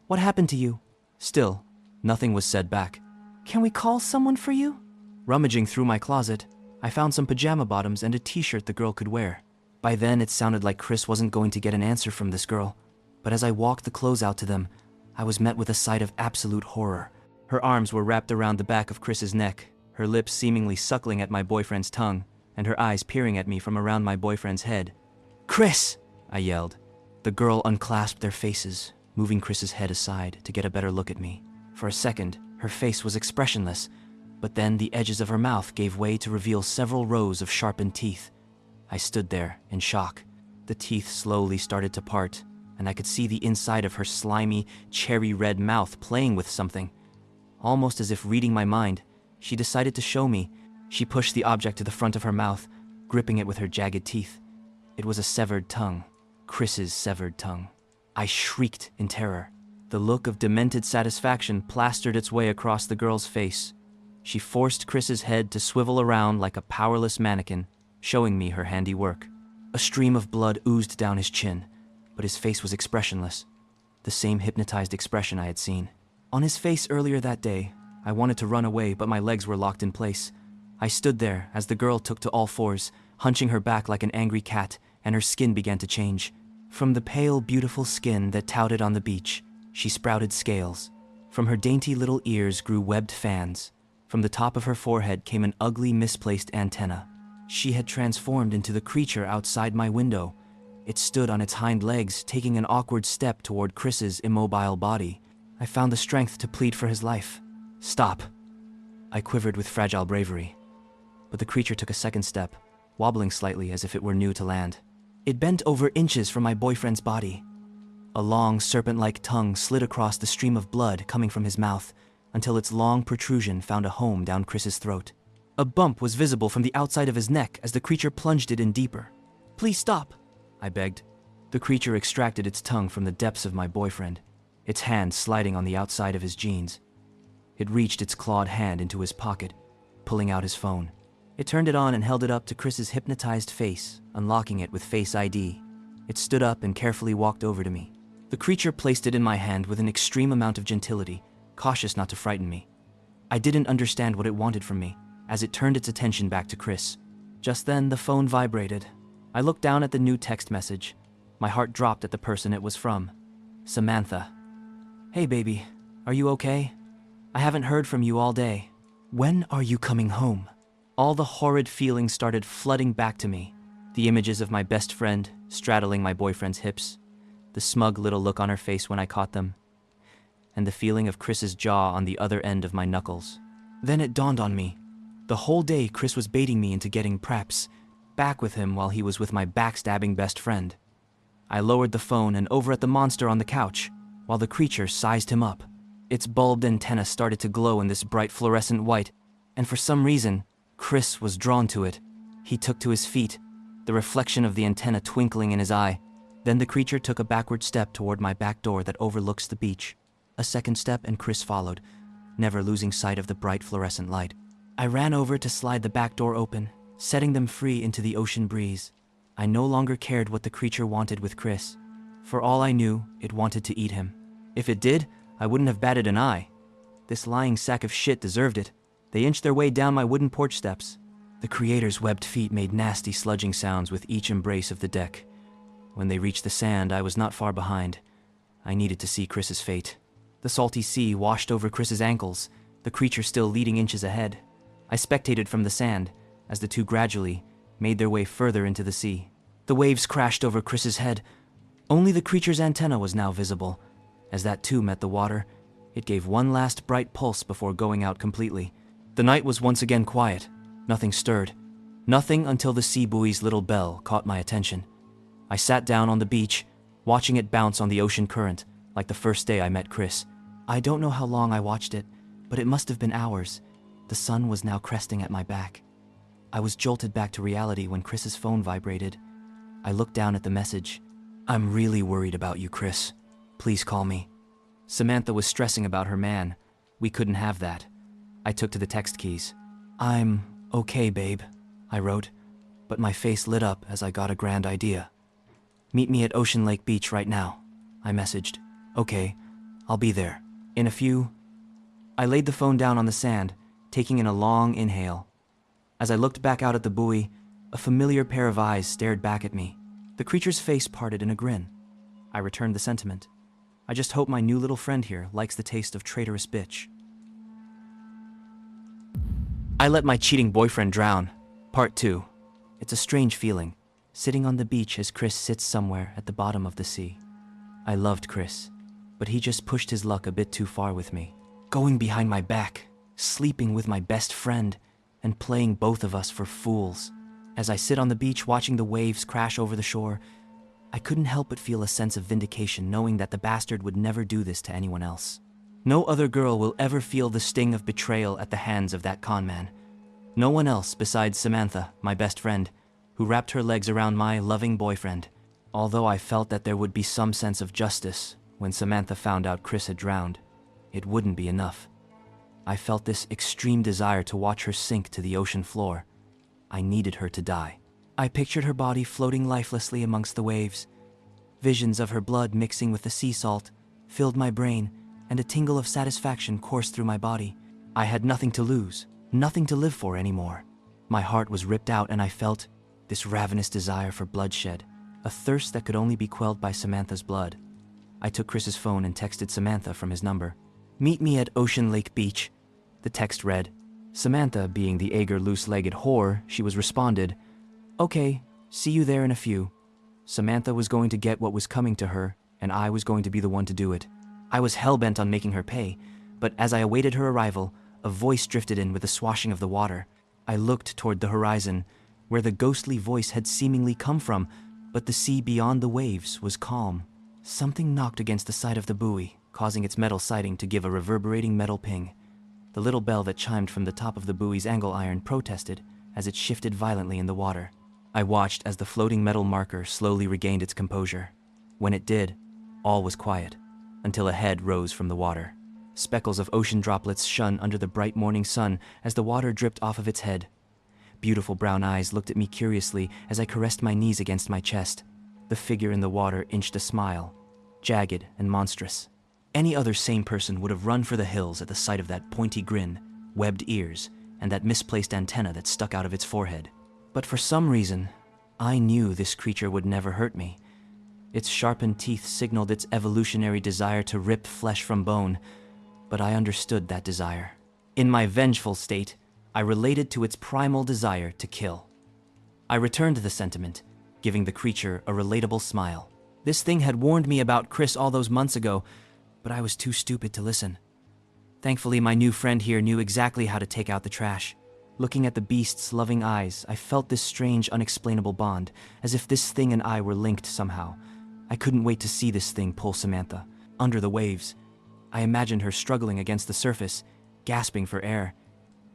"What happened to you?" Still, nothing was said back. "Can we call someone for you?" Rummaging through my closet, I found some pajama bottoms and a t-shirt the girl could wear. By then, it sounded like Chris wasn't going to get an answer from this girl, but as I walked the clothes out to them, I was met with a sight of absolute horror. Her arms were wrapped around the back of Chris's neck, her lips seemingly suckling at my boyfriend's tongue, and her eyes peering at me from around my boyfriend's head. "Chris!" I yelled. The girl unclasped their faces, moving Chris's head aside to get a better look at me. For a second, her face was expressionless, but then the edges of her mouth gave way to reveal several rows of sharpened teeth. I stood there in shock. The teeth slowly started to part, and I could see the inside of her slimy, cherry-red mouth playing with something. Almost as if reading my mind, she decided to show me. She pushed the object to the front of her mouth, gripping it with her jagged teeth. It was a severed tongue. Chris's severed tongue. I shrieked in terror. The look of demented satisfaction plastered its way across the girl's face. She forced Chris's head to swivel around like a powerless mannequin, showing me her handiwork. A stream of blood oozed down his chin, but his face was expressionless. The same hypnotized expression I had seen. On his face earlier that day, I wanted to run away, but my legs were locked in place. I stood there as the girl took to all fours, hunching her back like an angry cat, and her skin began to change. From the pale, beautiful skin that touted on the beach, she sprouted scales. From her dainty little ears grew webbed fans. From the top of her forehead came an ugly, misplaced antenna. She had transformed into the creature outside my window. It stood on its hind legs, taking an awkward step toward Chris's immobile body. I found the strength to plead for his life. "Stop." I quivered with fragile bravery. But the creature took a second step, wobbling slightly as if it were new to land. It bent over inches from my boyfriend's body. A long, serpent-like tongue slid across the stream of blood coming from his mouth until its long protrusion found a home down Chris's throat. A bump was visible from the outside of his neck as the creature plunged it in deeper. "Please stop," I begged. The creature extracted its tongue from the depths of my boyfriend, its hand sliding on the outside of his jeans. It reached its clawed hand into his pocket, pulling out his phone. It turned it on and held it up to Chris's hypnotized face, unlocking it with Face ID. It stood up and carefully walked over to me. The creature placed it in my hand with an extreme amount of gentility, cautious not to frighten me. I didn't understand what it wanted from me, as it turned its attention back to Chris. Just then, the phone vibrated. I looked down at the new text message. My heart dropped at the person it was from. Samantha. "Hey baby, are you okay? I haven't heard from you all day. When are you coming home?" All the horrid feelings started flooding back to me. The images of my best friend straddling my boyfriend's hips, the smug little look on her face when I caught them, and the feeling of Chris's jaw on the other end of my knuckles. Then it dawned on me. The whole day Chris was baiting me into getting preps, back with him while he was with my backstabbing best friend. I lowered the phone and over at the monster on the couch, while the creature sized him up. Its bulbed antenna started to glow in this bright fluorescent white, and for some reason, Chris was drawn to it. He took to his feet, the reflection of the antenna twinkling in his eye. Then the creature took a backward step toward my back door that overlooks the beach. A second step and Chris followed, never losing sight of the bright fluorescent light. I ran over to slide the back door open, setting them free into the ocean breeze. I no longer cared what the creature wanted with Chris. For all I knew, it wanted to eat him. If it did, I wouldn't have batted an eye. This lying sack of shit deserved it. They inched their way down my wooden porch steps. The creator's webbed feet made nasty sludging sounds with each embrace of the deck. When they reached the sand, I was not far behind. I needed to see Chris's fate. The salty sea washed over Chris's ankles, the creature still leading inches ahead. I spectated from the sand as the two gradually made their way further into the sea. The waves crashed over Chris's head. Only the creature's antenna was now visible. As that too met the water, it gave one last bright pulse before going out completely. The night was once again quiet. Nothing stirred. Nothing until the sea buoy's little bell caught my attention. I sat down on the beach, watching it bounce on the ocean current, like the first day I met Chris. I don't know how long I watched it, but it must have been hours. The sun was now cresting at my back. I was jolted back to reality when Chris's phone vibrated. I looked down at the message. "I'm really worried about you, Chris. Please call me." Samantha was stressing about her man. We couldn't have that. I took to the text keys. "I'm okay, babe," I wrote, but my face lit up as I got a grand idea. "Meet me at Ocean Lake Beach right now," I messaged. "Okay, I'll be there." In a few... I laid the phone down on the sand, taking in a long inhale. As I looked back out at the buoy, a familiar pair of eyes stared back at me. The creature's face parted in a grin. I returned the sentiment. I just hope my new little friend here likes the taste of traitorous bitch. I let my cheating boyfriend drown. Part 2. It's a strange feeling, sitting on the beach as Chris sits somewhere at the bottom of the sea. I loved Chris, but he just pushed his luck a bit too far with me. Going behind my back, sleeping with my best friend, and playing both of us for fools. As I sit on the beach watching the waves crash over the shore, I couldn't help but feel a sense of vindication knowing that the bastard would never do this to anyone else. No other girl will ever feel the sting of betrayal at the hands of that conman. No one else besides Samantha, my best friend, who wrapped her legs around my loving boyfriend. Although I felt that there would be some sense of justice when Samantha found out Chris had drowned, it wouldn't be enough. I felt this extreme desire to watch her sink to the ocean floor. I needed her to die. I pictured her body floating lifelessly amongst the waves. Visions of her blood mixing with the sea salt filled my brain, and a tingle of satisfaction coursed through my body. I had nothing to lose, nothing to live for anymore. My heart was ripped out and I felt this ravenous desire for bloodshed, a thirst that could only be quelled by Samantha's blood. I took Chris's phone and texted Samantha from his number. "Meet me at Ocean Lake Beach," the text read. Samantha, being the eager, loose-legged whore she was, responded, "Okay, see you there in a few." Samantha was going to get what was coming to her, and I was going to be the one to do it. I was hell-bent on making her pay, but as I awaited her arrival, a voice drifted in with the swashing of the water. I looked toward the horizon, where the ghostly voice had seemingly come from, but the sea beyond the waves was calm. Something knocked against the side of the buoy, causing its metal siding to give a reverberating metal ping. The little bell that chimed from the top of the buoy's angle iron protested as it shifted violently in the water. I watched as the floating metal marker slowly regained its composure. When it did, all was quiet, until a head rose from the water. Speckles of ocean droplets shone under the bright morning sun as the water dripped off of its head. Beautiful brown eyes looked at me curiously as I caressed my knees against my chest. The figure in the water inched a smile, jagged and monstrous. Any other sane person would have run for the hills at the sight of that pointy grin, webbed ears, and that misplaced antenna that stuck out of its forehead. But for some reason, I knew this creature would never hurt me. Its sharpened teeth signaled its evolutionary desire to rip flesh from bone, but I understood that desire. In my vengeful state, I related to its primal desire to kill. I returned the sentiment, giving the creature a relatable smile. This thing had warned me about Chris all those months ago, but I was too stupid to listen. Thankfully, my new friend here knew exactly how to take out the trash. Looking at the beast's loving eyes, I felt this strange, unexplainable bond, as if this thing and I were linked somehow. I couldn't wait to see this thing pull Samantha, under the waves. I imagined her struggling against the surface, gasping for air.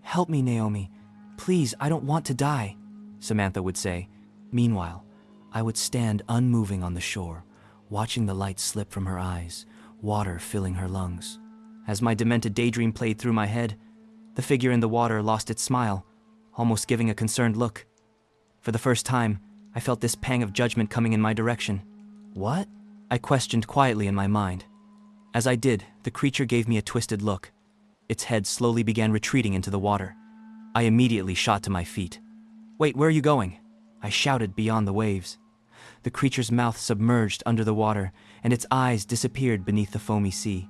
"Help me, Naomi. Please, I don't want to die," Samantha would say. Meanwhile, I would stand unmoving on the shore, watching the light slip from her eyes, water filling her lungs. As my demented daydream played through my head, the figure in the water lost its smile, almost giving a concerned look. For the first time, I felt this pang of judgment coming in my direction. "What?" I questioned quietly in my mind. As I did, the creature gave me a twisted look. Its head slowly began retreating into the water. I immediately shot to my feet. "Wait, where are you going?" I shouted beyond the waves. The creature's mouth submerged under the water, and its eyes disappeared beneath the foamy sea.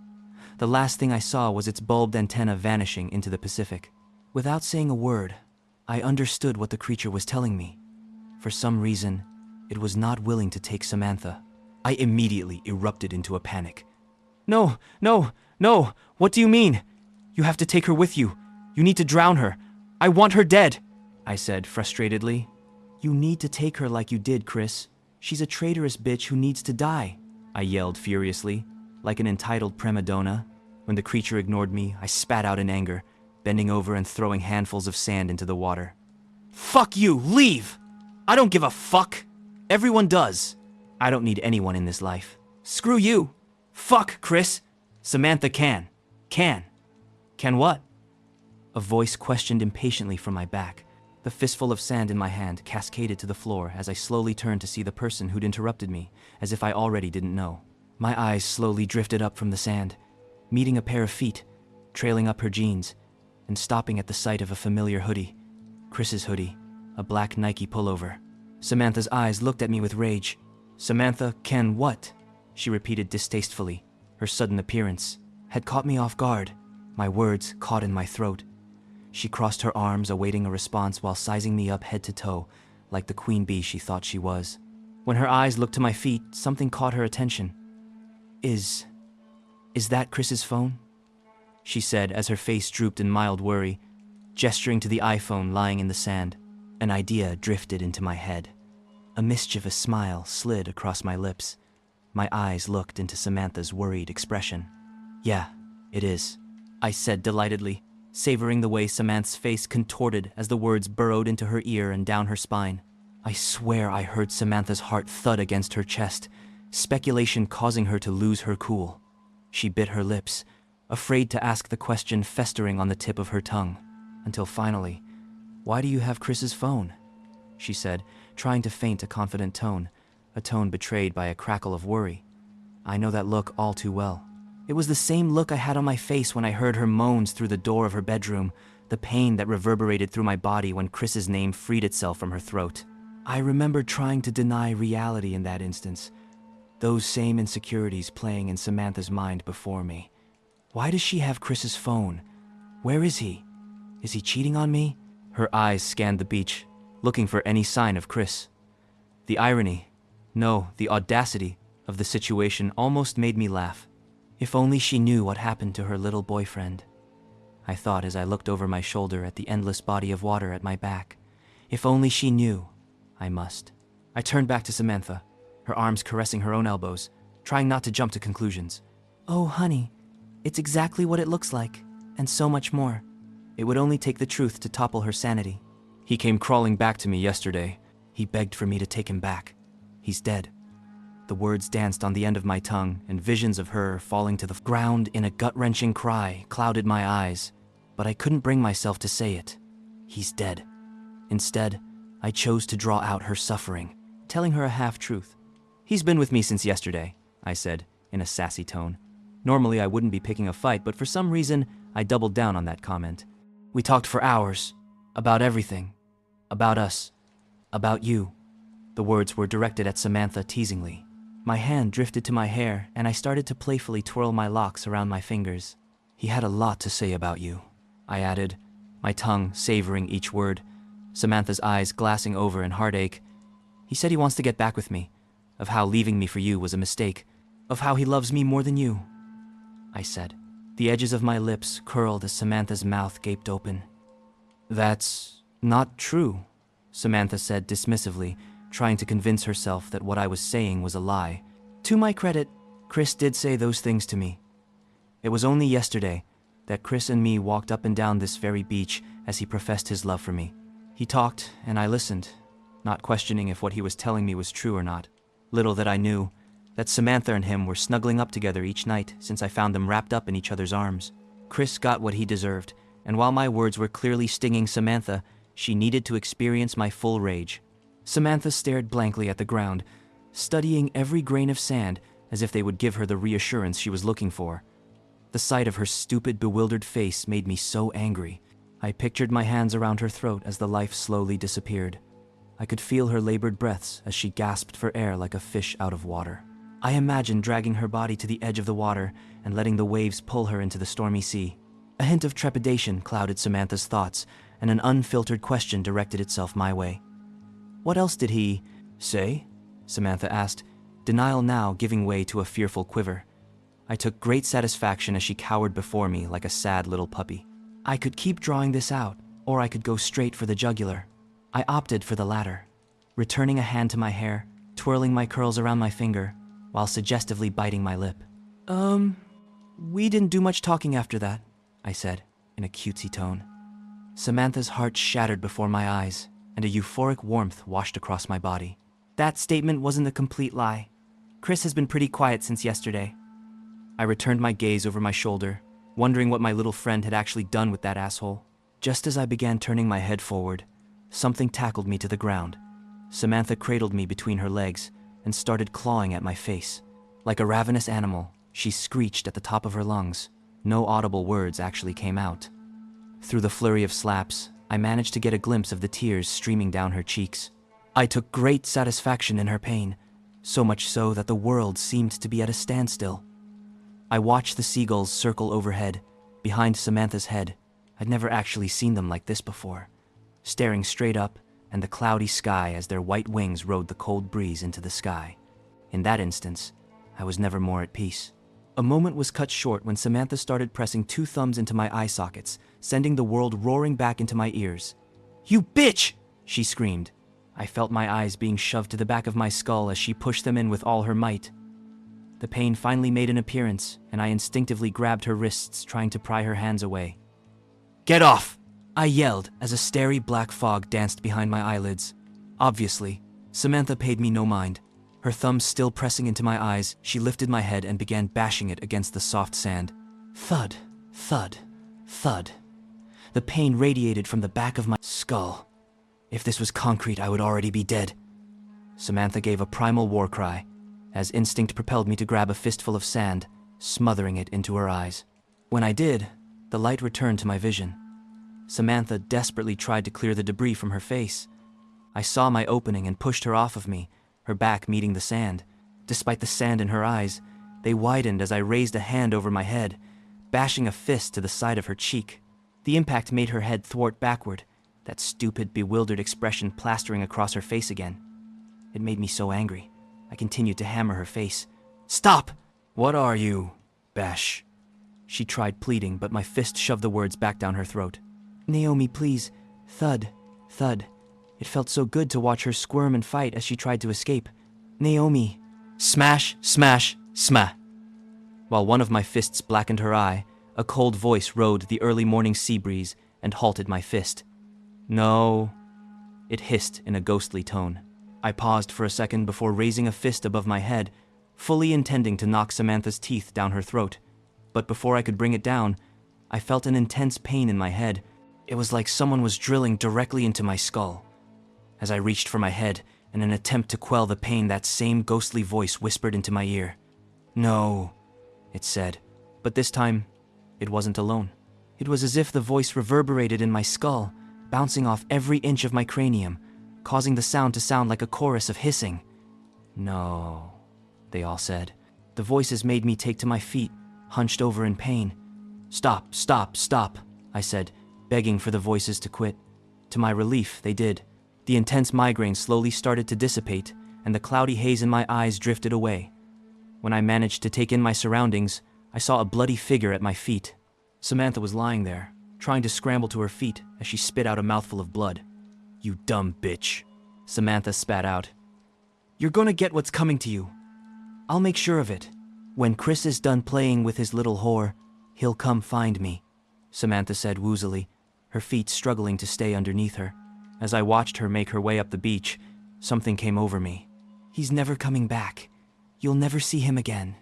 The last thing I saw was its bulbed antenna vanishing into the Pacific. Without saying a word, I understood what the creature was telling me. For some reason, it was not willing to take Samantha. I immediately erupted into a panic. "No, no, no! What do you mean? You have to take her with you. You need to drown her. I want her dead," I said frustratedly. "You need to take her like you did, Chris. She's a traitorous bitch who needs to die," I yelled furiously, like an entitled prima donna. When the creature ignored me, I spat out in anger, bending over and throwing handfuls of sand into the water. "Fuck you! Leave! I don't give a fuck! Everyone does. I don't need anyone in this life. Screw you! Fuck, Chris! Samantha can. Can what?" A voice questioned impatiently from my back. The fistful of sand in my hand cascaded to the floor as I slowly turned to see the person who'd interrupted me, as if I already didn't know. My eyes slowly drifted up from the sand, meeting a pair of feet, trailing up her jeans, and stopping at the sight of a familiar hoodie. Chris's hoodie, a black Nike pullover. Samantha's eyes looked at me with rage. "Samantha can what?" she repeated distastefully. Her sudden appearance had caught me off guard, my words caught in my throat. She crossed her arms, awaiting a response while sizing me up head to toe, like the queen bee she thought she was. When her eyes looked to my feet, something caught her attention. Is that Chris's phone?" she said as her face drooped in mild worry, gesturing to the iPhone lying in the sand. An idea drifted into my head. A mischievous smile slid across my lips. My eyes looked into Samantha's worried expression. "Yeah, it is," I said delightedly, savoring the way Samantha's face contorted as the words burrowed into her ear and down her spine. I swear I heard Samantha's heart thud against her chest, speculation causing her to lose her cool. She bit her lips, afraid to ask the question festering on the tip of her tongue, until finally, "Why do you have Chris's phone?" she said, trying to feint a confident tone, a tone betrayed by a crackle of worry. I know that look all too well. It was the same look I had on my face when I heard her moans through the door of her bedroom, the pain that reverberated through my body when Chris's name freed itself from her throat. I remember trying to deny reality in that instance, those same insecurities playing in Samantha's mind before me. Why does she have Chris's phone? Where is he? Is he cheating on me? Her eyes scanned the beach, looking for any sign of Chris. The irony, no, the audacity of the situation almost made me laugh. If only she knew what happened to her little boyfriend. I thought as I looked over my shoulder at the endless body of water at my back. If only she knew. I must. I turned back to Samantha, her arms caressing her own elbows, trying not to jump to conclusions. "Oh, honey, it's exactly what it looks like, and so much more. It would only take the truth to topple her sanity. He came crawling back to me yesterday. He begged for me to take him back. He's dead." The words danced on the end of my tongue, and visions of her falling to the ground in a gut-wrenching cry clouded my eyes, but I couldn't bring myself to say it. He's dead. Instead, I chose to draw out her suffering, telling her a half-truth. "He's been with me since yesterday," I said, in a sassy tone. Normally I wouldn't be picking a fight, but for some reason, I doubled down on that comment. "We talked for hours, about everything, about us, about you." The words were directed at Samantha teasingly. My hand drifted to my hair, and I started to playfully twirl my locks around my fingers. "He had a lot to say about you," I added, my tongue savoring each word, Samantha's eyes glassing over in heartache. "He said he wants to get back with me, of how leaving me for you was a mistake, of how he loves me more than you," I said. The edges of my lips curled as Samantha's mouth gaped open. "That's not true," Samantha said dismissively, trying to convince herself that what I was saying was a lie. To my credit, Chris did say those things to me. It was only yesterday that Chris and me walked up and down this very beach as he professed his love for me. He talked, and I listened, not questioning if what he was telling me was true or not. Little that I knew, that Samantha and him were snuggling up together each night since I found them wrapped up in each other's arms. Chris got what he deserved, and while my words were clearly stinging Samantha, she needed to experience my full rage. Samantha stared blankly at the ground, studying every grain of sand as if they would give her the reassurance she was looking for. The sight of her stupid, bewildered face made me so angry. I pictured my hands around her throat as the life slowly disappeared. I could feel her labored breaths as she gasped for air like a fish out of water. I imagined dragging her body to the edge of the water and letting the waves pull her into the stormy sea. A hint of trepidation clouded Samantha's thoughts, and an unfiltered question directed itself my way. "What else did he say?" Samantha asked, denial now giving way to a fearful quiver. I took great satisfaction as she cowered before me like a sad little puppy. I could keep drawing this out, or I could go straight for the jugular. I opted for the latter, returning a hand to my hair, twirling my curls around my finger, while suggestively biting my lip. We didn't do much talking after that," I said, in a cutesy tone. Samantha's heart shattered before my eyes, and a euphoric warmth washed across my body. "That statement wasn't a complete lie. Chris has been pretty quiet since yesterday." I returned my gaze over my shoulder, wondering what my little friend had actually done with that asshole. Just as I began turning my head forward, something tackled me to the ground. Samantha cradled me between her legs and started clawing at my face. Like a ravenous animal, she screeched at the top of her lungs. No audible words actually came out. Through the flurry of slaps, I managed to get a glimpse of the tears streaming down her cheeks. I took great satisfaction in her pain, so much so that the world seemed to be at a standstill. I watched the seagulls circle overhead, behind Samantha's head. I'd never actually seen them like this before, staring straight up and the cloudy sky as their white wings rode the cold breeze into the sky. In that instance, I was never more at peace. A moment was cut short when Samantha started pressing 2 thumbs into my eye sockets, sending the world roaring back into my ears. "You bitch!" she screamed. I felt my eyes being shoved to the back of my skull as she pushed them in with all her might. The pain finally made an appearance, and I instinctively grabbed her wrists, trying to pry her hands away. "Get off!" I yelled as a starry black fog danced behind my eyelids. Obviously, Samantha paid me no mind. Her thumbs still pressing into my eyes, she lifted my head and began bashing it against the soft sand. Thud, thud, thud. The pain radiated from the back of my skull. If this was concrete, I would already be dead. Samantha gave a primal war cry, as instinct propelled me to grab a fistful of sand, smothering it into her eyes. When I did, the light returned to my vision. Samantha desperately tried to clear the debris from her face. I saw my opening and pushed her off of me, her back meeting the sand. Despite the sand in her eyes, they widened as I raised a hand over my head, bashing a fist to the side of her cheek. The impact made her head thwart backward, that stupid, bewildered expression plastering across her face again. It made me so angry. I continued to hammer her face. "Stop! What are you, Bash?" She tried pleading, but my fist shoved the words back down her throat. "Naomi, please. Thud, thud. It felt so good to watch her squirm and fight as she tried to escape. Naomi." Smash, smash, smash. While one of my fists blackened her eye, a cold voice rode the early morning sea breeze and halted my fist. "No," it hissed in a ghostly tone. I paused for a second before raising a fist above my head, fully intending to knock Samantha's teeth down her throat. But before I could bring it down, I felt an intense pain in my head. It was like someone was drilling directly into my skull. As I reached for my head, in an attempt to quell the pain, that same ghostly voice whispered into my ear. "No," it said, but this time, it wasn't alone. It was as if the voice reverberated in my skull, bouncing off every inch of my cranium, causing the sound to sound like a chorus of hissing. "No," they all said. The voices made me take to my feet, hunched over in pain. "Stop, stop, stop," I said, begging for the voices to quit. To my relief, they did. The intense migraine slowly started to dissipate, and the cloudy haze in my eyes drifted away. When I managed to take in my surroundings, I saw a bloody figure at my feet. Samantha was lying there, trying to scramble to her feet as she spit out a mouthful of blood. "You dumb bitch," Samantha spat out. "You're gonna get what's coming to you. I'll make sure of it. When Chris is done playing with his little whore, he'll come find me," Samantha said woozily, her feet struggling to stay underneath her. As I watched her make her way up the beach, something came over me. "He's never coming back. You'll never see him again,"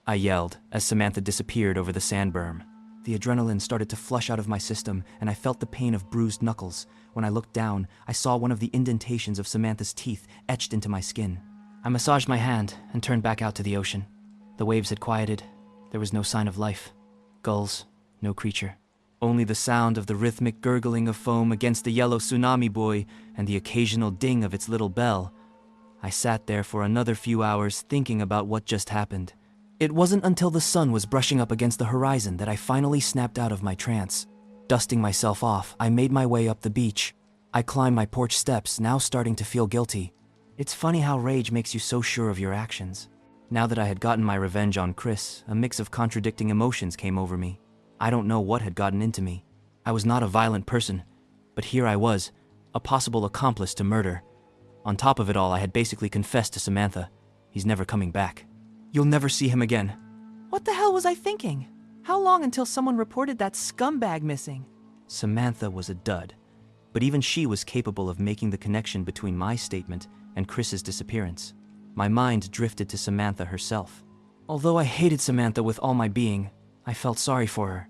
I yelled as Samantha disappeared over the sand berm. The adrenaline started to flush out of my system, and I felt the pain of bruised knuckles. When I looked down, I saw one of the indentations of Samantha's teeth etched into my skin. I massaged my hand and turned back out to the ocean. The waves had quieted. There was no sign of life. Gulls, no creature. Only the sound of the rhythmic gurgling of foam against the yellow tsunami buoy and the occasional ding of its little bell. I sat there for another few hours thinking about what just happened. It wasn't until the sun was brushing up against the horizon that I finally snapped out of my trance. Dusting myself off, I made my way up the beach. I climbed my porch steps, now starting to feel guilty. It's funny how rage makes you so sure of your actions. Now that I had gotten my revenge on Chris, a mix of contradicting emotions came over me. I don't know what had gotten into me. I was not a violent person, but here I was, a possible accomplice to murder. On top of it all, I had basically confessed to Samantha. He's never coming back. "You'll never see him again." What the hell was I thinking? How long until someone reported that scumbag missing? Samantha was a dud, but even she was capable of making the connection between my statement and Chris's disappearance. My mind drifted to Samantha herself. Although I hated Samantha with all my being, I felt sorry for her.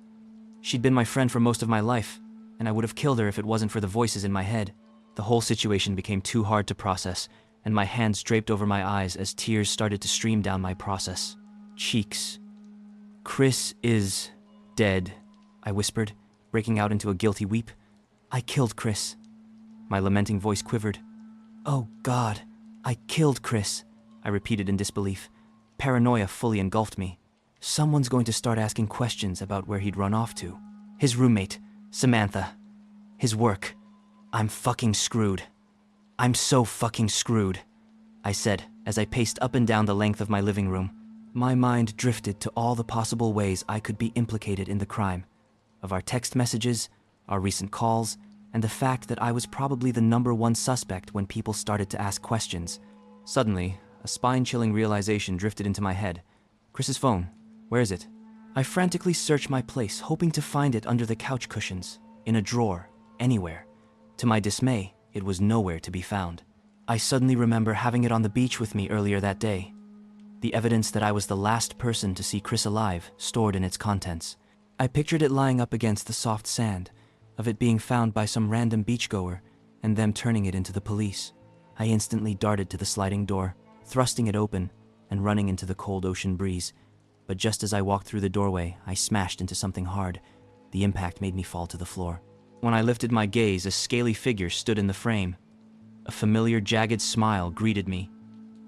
She'd been my friend for most of my life, and I would have killed her if it wasn't for the voices in my head. The whole situation became too hard to process, and my hands draped over my eyes as tears started to stream down my cheeks. "Chris is dead," I whispered, breaking out into a guilty weep. "I killed Chris." My lamenting voice quivered. "Oh God, I killed Chris," I repeated in disbelief. Paranoia fully engulfed me. Someone's going to start asking questions about where he'd run off to. His roommate, Samantha. His work. I'm fucking screwed. I'm so fucking screwed, I said as I paced up and down the length of my living room. My mind drifted to all the possible ways I could be implicated in the crime. Of our text messages, our recent calls, and the fact that I was probably the #1 suspect when people started to ask questions. Suddenly, a spine-chilling realization drifted into my head. Chris's phone. Where is it? I frantically searched my place, hoping to find it under the couch cushions, in a drawer, anywhere. To my dismay, it was nowhere to be found. I suddenly remember having it on the beach with me earlier that day. The evidence that I was the last person to see Chris alive, stored in its contents. I pictured it lying up against the soft sand, of it being found by some random beachgoer, and them turning it into the police. I instantly darted to the sliding door, thrusting it open, and running into the cold ocean breeze. But just as I walked through the doorway, I smashed into something hard. The impact made me fall to the floor. When I lifted my gaze, a scaly figure stood in the frame. A familiar, jagged smile greeted me.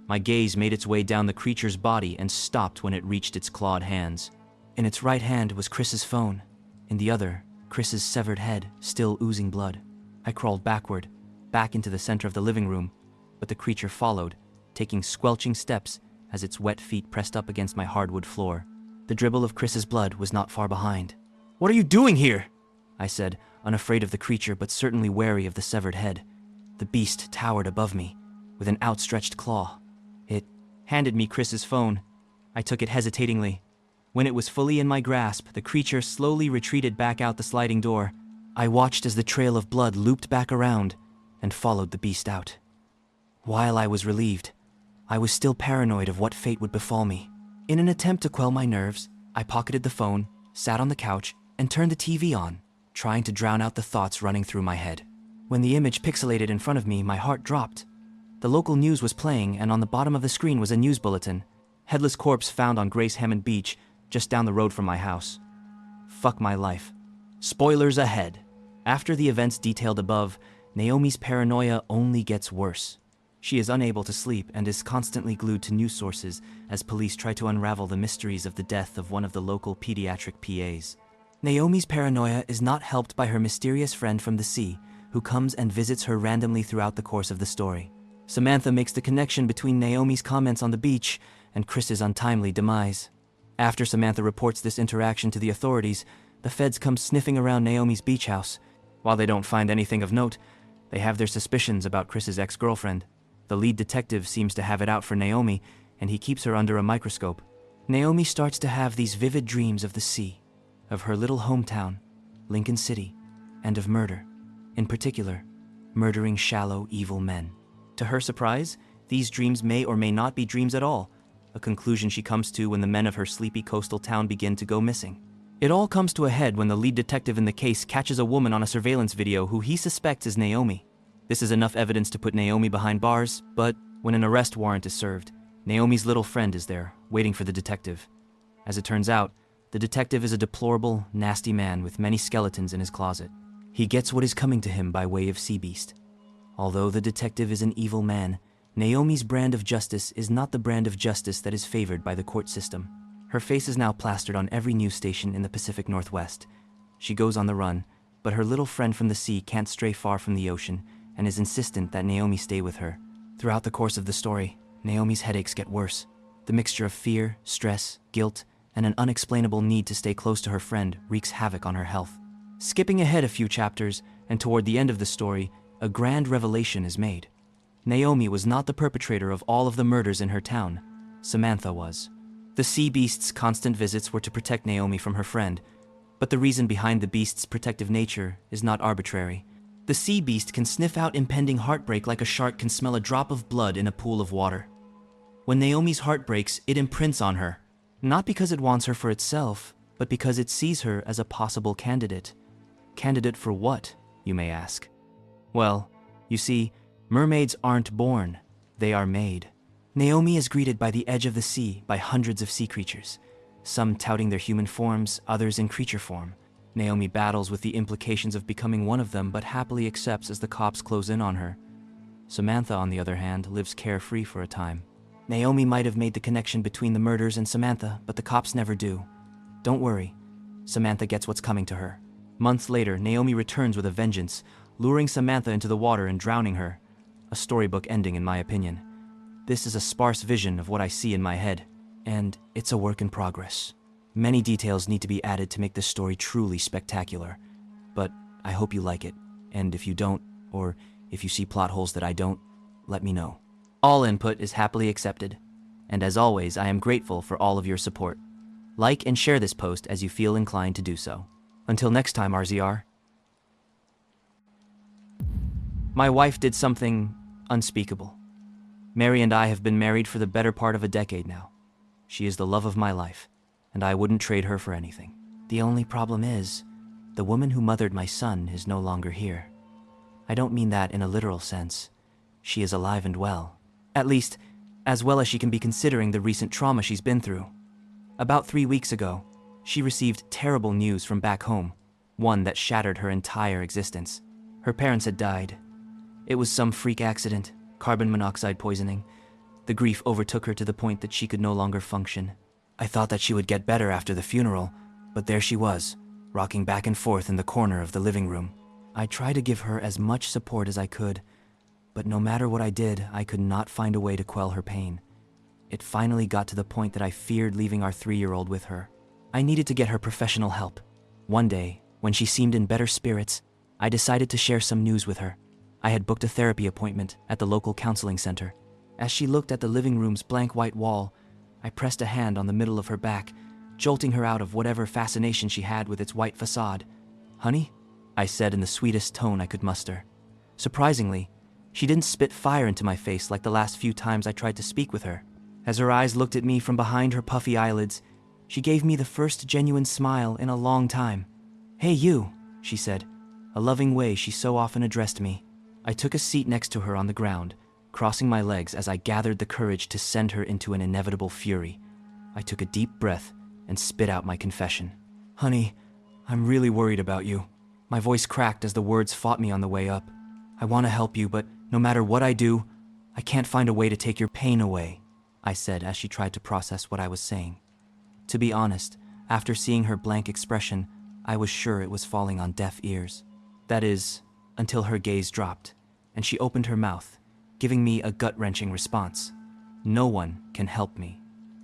My gaze made its way down the creature's body and stopped when it reached its clawed hands. In its right hand was Chris's phone. In the other, Chris's severed head, still oozing blood. I crawled backward, back into the center of the living room, but the creature followed, taking squelching steps as its wet feet pressed up against my hardwood floor. The dribble of Chris's blood was not far behind. "What are you doing here?" I said, unafraid of the creature but certainly wary of the severed head. The beast towered above me, with an outstretched claw. It handed me Chris's phone. I took it hesitatingly. When it was fully in my grasp, the creature slowly retreated back out the sliding door. I watched as the trail of blood looped back around and followed the beast out. While I was relieved, I was still paranoid of what fate would befall me. In an attempt to quell my nerves, I pocketed the phone, sat on the couch, and turned the TV on, trying to drown out the thoughts running through my head. When the image pixelated in front of me, my heart dropped. The local news was playing, and on the bottom of the screen was a news bulletin. Headless corpse found on Grace Hammond Beach, just down the road from my house. Fuck my life. Spoilers ahead. After the events detailed above, Naomi's paranoia only gets worse. She is unable to sleep and is constantly glued to news sources as police try to unravel the mysteries of the death of one of the local pediatric PAs. Naomi's paranoia is not helped by her mysterious friend from the sea, who comes and visits her randomly throughout the course of the story. Samantha makes the connection between Naomi's comments on the beach and Chris's untimely demise. After Samantha reports this interaction to the authorities, the feds come sniffing around Naomi's beach house. While they don't find anything of note, they have their suspicions about Chris's ex-girlfriend. The lead detective seems to have it out for Naomi, and he keeps her under a microscope. Naomi starts to have these vivid dreams of the sea, of her little hometown, Lincoln City, and of murder. In particular, murdering shallow, evil men. To her surprise, these dreams may or may not be dreams at all, a conclusion she comes to when the men of her sleepy coastal town begin to go missing. It all comes to a head when the lead detective in the case catches a woman on a surveillance video who he suspects is Naomi. This is enough evidence to put Naomi behind bars, but when an arrest warrant is served, Naomi's little friend is there, waiting for the detective. As it turns out, the detective is a deplorable, nasty man with many skeletons in his closet. He gets what is coming to him by way of sea beast. Although the detective is an evil man, Naomi's brand of justice is not the brand of justice that is favored by the court system. Her face is now plastered on every news station in the Pacific Northwest. She goes on the run, but her little friend from the sea can't stray far from the ocean and is insistent that Naomi stay with her. Throughout the course of the story, Naomi's headaches get worse. The mixture of fear, stress, guilt, and an unexplainable need to stay close to her friend wreaks havoc on her health. Skipping ahead a few chapters, and toward the end of the story, a grand revelation is made. Naomi was not the perpetrator of all of the murders in her town. Samantha was. The sea beast's constant visits were to protect Naomi from her friend, but the reason behind the beast's protective nature is not arbitrary. The sea beast can sniff out impending heartbreak like a shark can smell a drop of blood in a pool of water. When Naomi's heart breaks, it imprints on her, not because it wants her for itself, but because it sees her as a possible candidate. Candidate for what, you may ask? Well, you see, mermaids aren't born, they are made. Naomi is greeted by the edge of the sea by hundreds of sea creatures, some touting their human forms, others in creature form. Naomi battles with the implications of becoming one of them, but happily accepts as the cops close in on her. Samantha, on the other hand, lives carefree for a time. Naomi might have made the connection between the murders and Samantha, but the cops never do. Don't worry, Samantha gets what's coming to her. Months later, Naomi returns with a vengeance, luring Samantha into the water and drowning her. A storybook ending, in my opinion. This is a sparse vision of what I see in my head, and it's a work in progress. Many details need to be added to make this story truly spectacular, but I hope you like it. And if you don't, or if you see plot holes that I don't, let me know. All input is happily accepted. And as always, I am grateful for all of your support. Like and share this post as you feel inclined to do so. Until next time, RZR. My wife did something unspeakable. Mary and I have been married for the better part of a decade now. She is the love of my life, and I wouldn't trade her for anything. The only problem is, the woman who mothered my son is no longer here. I don't mean that in a literal sense. She is alive and well. At least, as well as she can be considering the recent trauma she's been through. About 3 weeks ago, she received terrible news from back home, one that shattered her entire existence. Her parents had died. It was some freak accident, carbon monoxide poisoning. The grief overtook her to the point that she could no longer function. I thought that she would get better after the funeral, but there she was, rocking back and forth in the corner of the living room. I tried to give her as much support as I could, but no matter what I did, I could not find a way to quell her pain. It finally got to the point that I feared leaving our 3-year-old with her. I needed to get her professional help. One day, when she seemed in better spirits, I decided to share some news with her. I had booked a therapy appointment at the local counseling center. As she looked at the living room's blank white wall, I pressed a hand on the middle of her back, jolting her out of whatever fascination she had with its white facade. "Honey?" I said in the sweetest tone I could muster. Surprisingly, she didn't spit fire into my face like the last few times I tried to speak with her. As her eyes looked at me from behind her puffy eyelids, she gave me the first genuine smile in a long time. "Hey you," she said, a loving way she so often addressed me. I took a seat next to her on the ground, crossing my legs as I gathered the courage to send her into an inevitable fury. I took a deep breath and spit out my confession. "Honey, I'm really worried about you." My voice cracked as the words fought me on the way up. "I want to help you, but no matter what I do, I can't find a way to take your pain away," I said as she tried to process what I was saying. To be honest, after seeing her blank expression, I was sure it was falling on deaf ears. That is, until her gaze dropped, and she opened her mouth, giving me a gut-wrenching response. "No one can help me."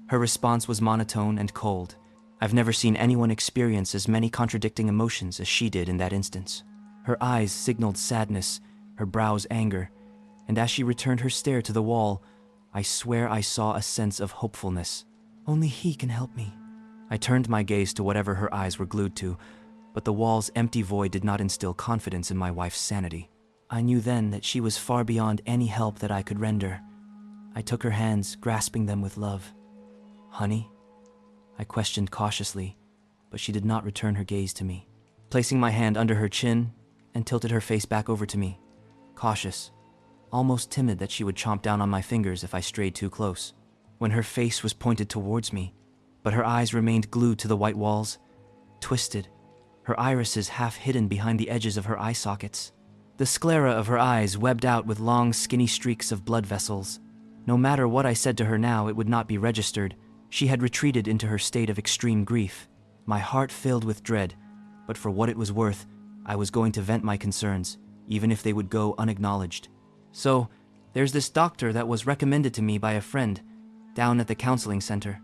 Her response was monotone and cold. I've never seen anyone experience as many contradicting emotions as she did in that instance. Her eyes signaled sadness, her brows anger, and as she returned her stare to the wall, I swear I saw a sense of hopefulness. "Only he can help me." I turned my gaze to whatever her eyes were glued to, but the wall's empty void did not instill confidence in my wife's sanity. I knew then that she was far beyond any help that I could render. I took her hands, grasping them with love. "Honey?" I questioned cautiously, but she did not return her gaze to me. Placing my hand under her chin and tilted her face back over to me, cautious, almost timid that she would chomp down on my fingers if I strayed too close. When her face was pointed towards me, but her eyes remained glued to the white walls, twisted, her irises half hidden behind the edges of her eye sockets. The sclera of her eyes webbed out with long, skinny streaks of blood vessels. No matter what I said to her now, it would not be registered. She had retreated into her state of extreme grief. My heart filled with dread, but for what it was worth, I was going to vent my concerns, even if they would go unacknowledged. "So, there's this doctor that was recommended to me by a friend, down at the counseling center."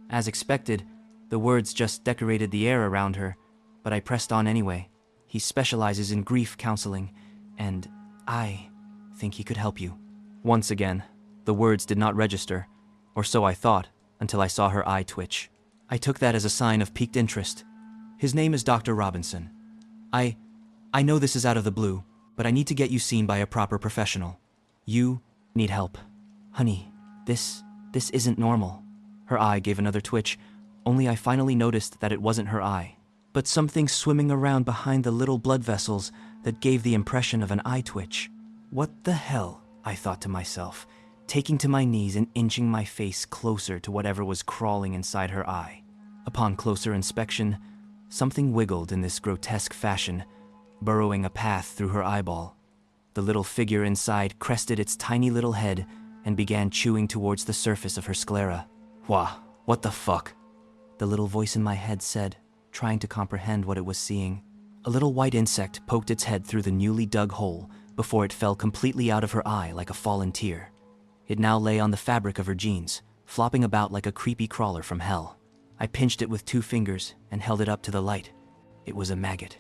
As expected, the words just decorated the air around her, but I pressed on anyway. "He specializes in grief counseling, and I think he could help you." Once again, the words did not register, or so I thought, until I saw her eye twitch. I took that as a sign of piqued interest. "His name is Dr. Robinson. I know this is out of the blue, but I need to get you seen by a proper professional. You need help. Honey, this isn't normal." Her eye gave another twitch, only I finally noticed that it wasn't her eye, but something swimming around behind the little blood vessels that gave the impression of an eye twitch. What the hell, I thought to myself, taking to my knees and inching my face closer to whatever was crawling inside her eye. Upon closer inspection, something wiggled in this grotesque fashion, burrowing a path through her eyeball. The little figure inside crested its tiny little head and began chewing towards the surface of her sclera. "Wah, what the fuck?" the little voice in my head said, trying to comprehend what it was seeing. A little white insect poked its head through the newly dug hole before it fell completely out of her eye like a fallen tear. It now lay on the fabric of her jeans, flopping about like a creepy crawler from hell. I pinched it with 2 fingers and held it up to the light. It was a maggot.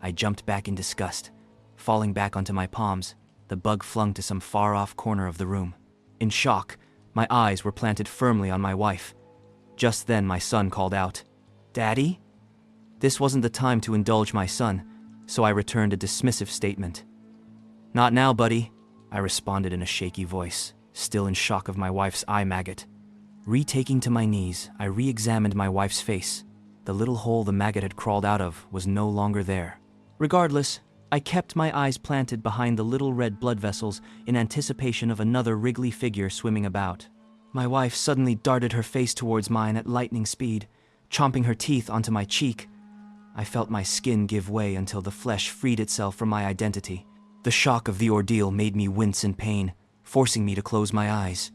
I jumped back in disgust. Falling back onto my palms, the bug flung to some far-off corner of the room. In shock, my eyes were planted firmly on my wife. Just then my son called out, "Daddy?" This wasn't the time to indulge my son, so I returned a dismissive statement. "Not now, buddy," I responded in a shaky voice, still in shock of my wife's eye maggot. Retaking to my knees, I re-examined my wife's face. The little hole the maggot had crawled out of was no longer there. Regardless, I kept my eyes planted behind the little red blood vessels in anticipation of another wriggly figure swimming about. My wife suddenly darted her face towards mine at lightning speed, chomping her teeth onto my cheek. I felt my skin give way until the flesh freed itself from my identity. The shock of the ordeal made me wince in pain, forcing me to close my eyes.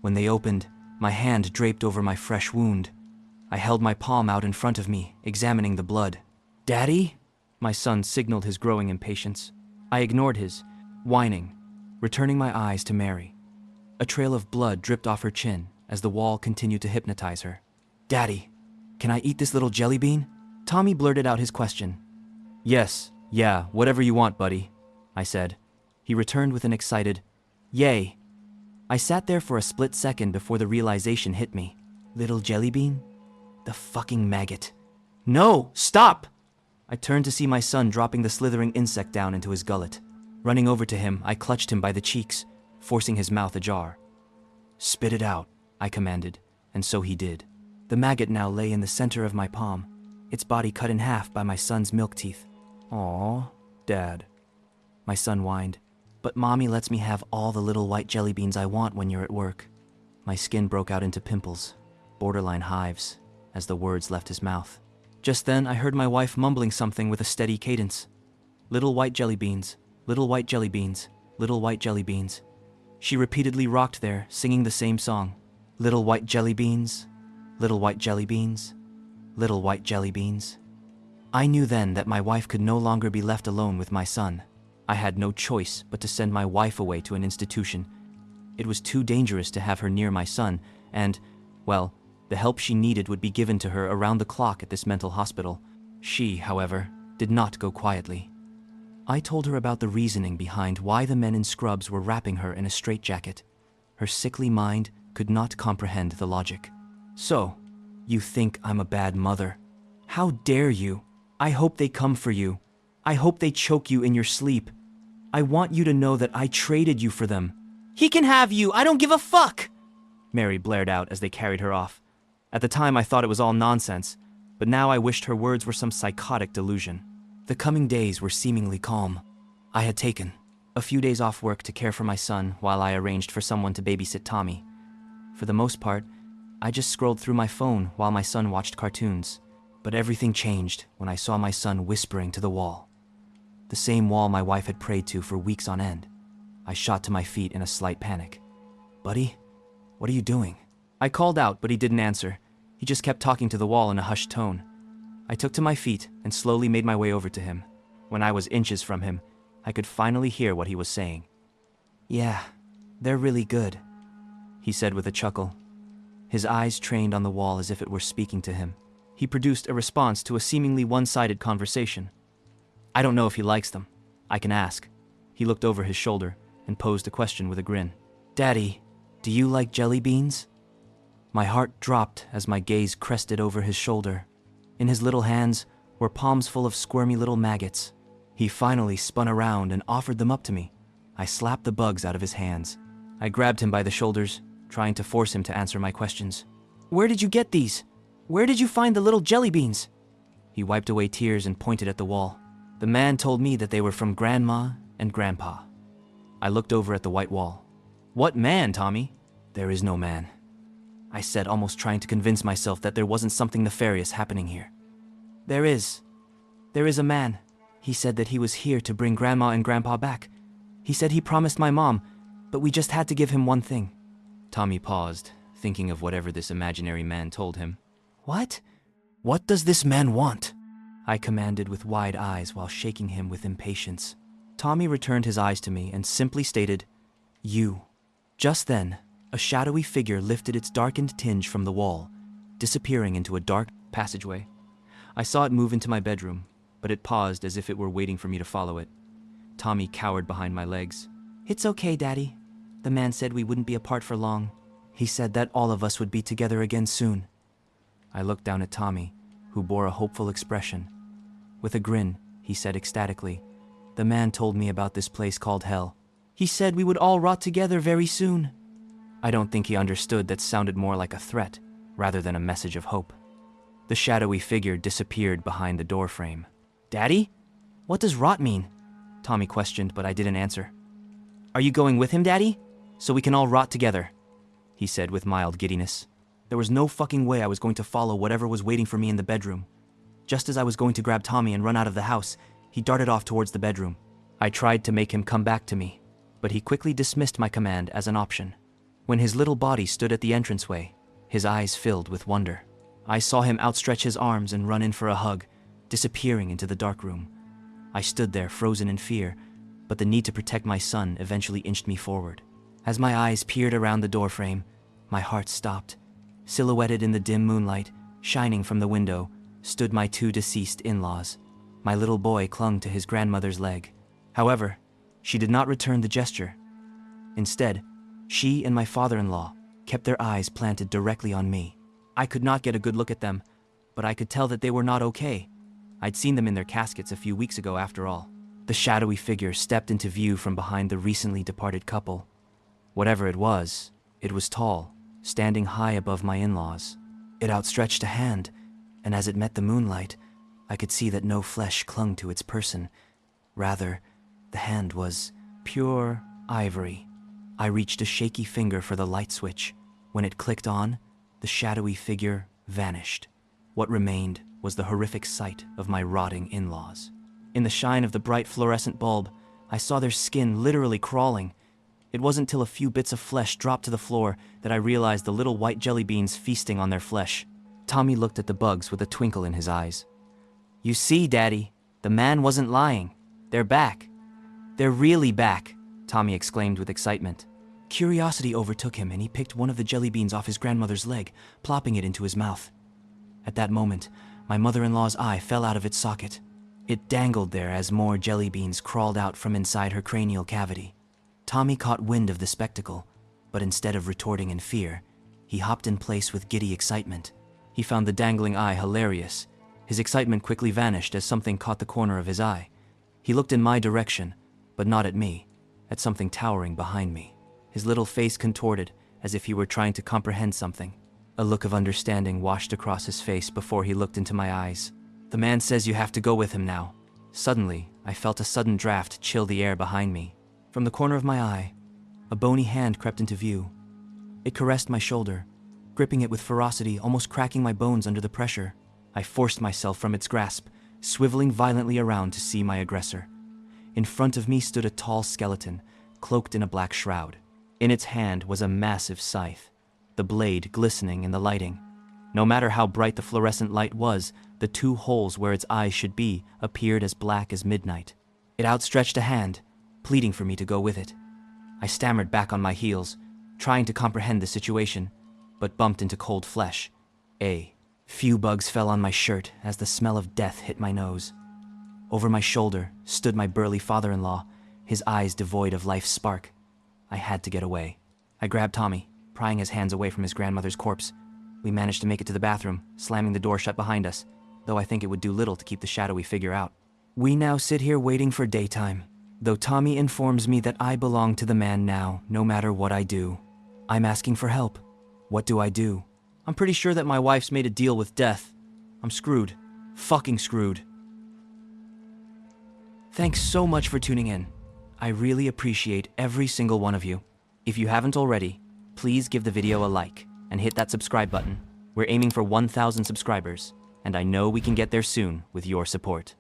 When they opened, my hand draped over my fresh wound. I held my palm out in front of me, examining the blood. "Daddy?" My son signaled his growing impatience. I ignored his, whining, returning my eyes to Mary. A trail of blood dripped off her chin as the wall continued to hypnotize her. "Daddy, can I eat this little jelly bean?" Tommy blurted out his question. "Yes, yeah, whatever you want, buddy," I said. He returned with an excited, "Yay." I sat there for a split second before the realization hit me. Little jelly bean? The fucking maggot. "No, stop!" I turned to see my son dropping the slithering insect down into his gullet. Running over to him, I clutched him by the cheeks, forcing his mouth ajar. "Spit it out," I commanded, and so he did. The maggot now lay in the center of my palm, its body cut in half by my son's milk teeth. "Aw, Dad," my son whined, "but Mommy lets me have all the little white jelly beans I want when you're at work." My skin broke out into pimples, borderline hives, as the words left his mouth. Just then, I heard my wife mumbling something with a steady cadence. "Little white jelly beans, little white jelly beans, little white jelly beans." She repeatedly rocked there, singing the same song. "Little white jelly beans, little white jelly beans, little white jelly beans." I knew then that my wife could no longer be left alone with my son. I had no choice but to send my wife away to an institution. It was too dangerous to have her near my son, and, well, the help she needed would be given to her around the clock at this mental hospital. She, however, did not go quietly. I told her about the reasoning behind why the men in scrubs were wrapping her in a straitjacket. Her sickly mind could not comprehend the logic. "So, you think I'm a bad mother? How dare you? I hope they come for you. I hope they choke you in your sleep. I want you to know that I traded you for them." "He can have you, I don't give a fuck!" Mary blared out as they carried her off. At the time I thought it was all nonsense, but now I wished her words were some psychotic delusion. The coming days were seemingly calm. I had taken a few days off work to care for my son while I arranged for someone to babysit Tommy. For the most part, I just scrolled through my phone while my son watched cartoons. But everything changed when I saw my son whispering to the wall. The same wall my wife had prayed to for weeks on end. I shot to my feet in a slight panic. "Buddy, what are you doing?" I called out, but he didn't answer. He just kept talking to the wall in a hushed tone. I took to my feet and slowly made my way over to him. When I was inches from him, I could finally hear what he was saying. "Yeah, they're really good," he said with a chuckle. His eyes trained on the wall as if it were speaking to him. He produced a response to a seemingly one-sided conversation. "I don't know if he likes them. I can ask." He looked over his shoulder and posed a question with a grin. "Daddy, do you like jelly beans?" My heart dropped as my gaze crested over his shoulder. In his little hands were palms full of squirmy little maggots. He finally spun around and offered them up to me. I slapped the bugs out of his hands. I grabbed him by the shoulders, trying to force him to answer my questions. "Where did you get these? Where did you find the little jelly beans?" He wiped away tears and pointed at the wall. "The man told me that they were from Grandma and Grandpa." I looked over at the white wall. "What man, Tommy?" "There is no man," I said, almost trying to convince myself that there wasn't something nefarious happening here. There is a man. He said that he was here to bring Grandma and Grandpa back. He said he promised my mom, but we just had to give him one thing." Tommy paused, thinking of whatever this imaginary man told him. "What? What does this man want?" I commanded with wide eyes while shaking him with impatience. Tommy returned his eyes to me and simply stated, "You." Just then, a shadowy figure lifted its darkened tinge from the wall, disappearing into a dark passageway. I saw it move into my bedroom, but it paused as if it were waiting for me to follow it. Tommy cowered behind my legs. It's okay, Daddy. The man said we wouldn't be apart for long. He said that all of us would be together again soon. I looked down at Tommy, who bore a hopeful expression. With a grin, he said ecstatically, "The man told me about this place called Hell. He said we would all rot together very soon." I don't think he understood that sounded more like a threat, rather than a message of hope. The shadowy figure disappeared behind the doorframe. "Daddy? What does rot mean?" Tommy questioned, but I didn't answer. "Are you going with him, Daddy? So we can all rot together?" He said with mild giddiness. There was no fucking way I was going to follow whatever was waiting for me in the bedroom. Just as I was going to grab Tommy and run out of the house, he darted off towards the bedroom. I tried to make him come back to me, but he quickly dismissed my command as an option. When his little body stood at the entranceway, his eyes filled with wonder. I saw him outstretch his arms and run in for a hug, disappearing into the dark room. I stood there frozen in fear, but the need to protect my son eventually inched me forward. As my eyes peered around the doorframe, my heart stopped. Silhouetted in the dim moonlight, shining from the window, stood my two deceased in-laws. My little boy clung to his grandmother's leg. However, she did not return the gesture. Instead, she and my father-in-law kept their eyes planted directly on me. I could not get a good look at them, but I could tell that they were not okay. I'd seen them in their caskets a few weeks ago after all. The shadowy figure stepped into view from behind the recently departed couple. Whatever it was tall, standing high above my in-laws. It outstretched a hand, and as it met the moonlight, I could see that no flesh clung to its person. Rather, the hand was pure ivory. I reached a shaky finger for the light switch. When it clicked on, the shadowy figure vanished. What remained was the horrific sight of my rotting in-laws. In the shine of the bright fluorescent bulb, I saw their skin literally crawling. It wasn't till a few bits of flesh dropped to the floor that I realized the little white jelly beans feasting on their flesh. Tommy looked at the bugs with a twinkle in his eyes. "You see, Daddy, the man wasn't lying. They're back. They're really back," Tommy exclaimed with excitement. Curiosity overtook him and he picked one of the jelly beans off his grandmother's leg, plopping it into his mouth. At that moment, my mother-in-law's eye fell out of its socket. It dangled there as more jelly beans crawled out from inside her cranial cavity. Tommy caught wind of the spectacle, but instead of retorting in fear, he hopped in place with giddy excitement. He found the dangling eye hilarious. His excitement quickly vanished as something caught the corner of his eye. He looked in my direction, but not at me, at something towering behind me. His little face contorted, as if he were trying to comprehend something. A look of understanding washed across his face before he looked into my eyes. "The man says you have to go with him now." Suddenly, I felt a sudden draft chill the air behind me. From the corner of my eye, a bony hand crept into view. It caressed my shoulder, gripping it with ferocity, almost cracking my bones under the pressure. I forced myself from its grasp, swiveling violently around to see my aggressor. In front of me stood a tall skeleton, cloaked in a black shroud. In its hand was a massive scythe, the blade glistening in the lighting. No matter how bright the fluorescent light was, the two holes where its eyes should be appeared as black as midnight. It outstretched a hand, pleading for me to go with it. I stammered back on my heels, trying to comprehend the situation, but bumped into cold flesh. A few bugs fell on my shirt as the smell of death hit my nose. Over my shoulder stood my burly father-in-law, his eyes devoid of life's spark. I had to get away. I grabbed Tommy, prying his hands away from his grandmother's corpse. We managed to make it to the bathroom, slamming the door shut behind us, though I think it would do little to keep the shadowy figure out. We now sit here waiting for daytime, though Tommy informs me that I belong to the man now, no matter what I do. I'm asking for help. What do I do? I'm pretty sure that my wife's made a deal with death. I'm screwed. Fucking screwed. Thanks so much for tuning in. I really appreciate every single one of you. If you haven't already, please give the video a like and hit that subscribe button. We're aiming for 1,000 subscribers, and I know we can get there soon with your support.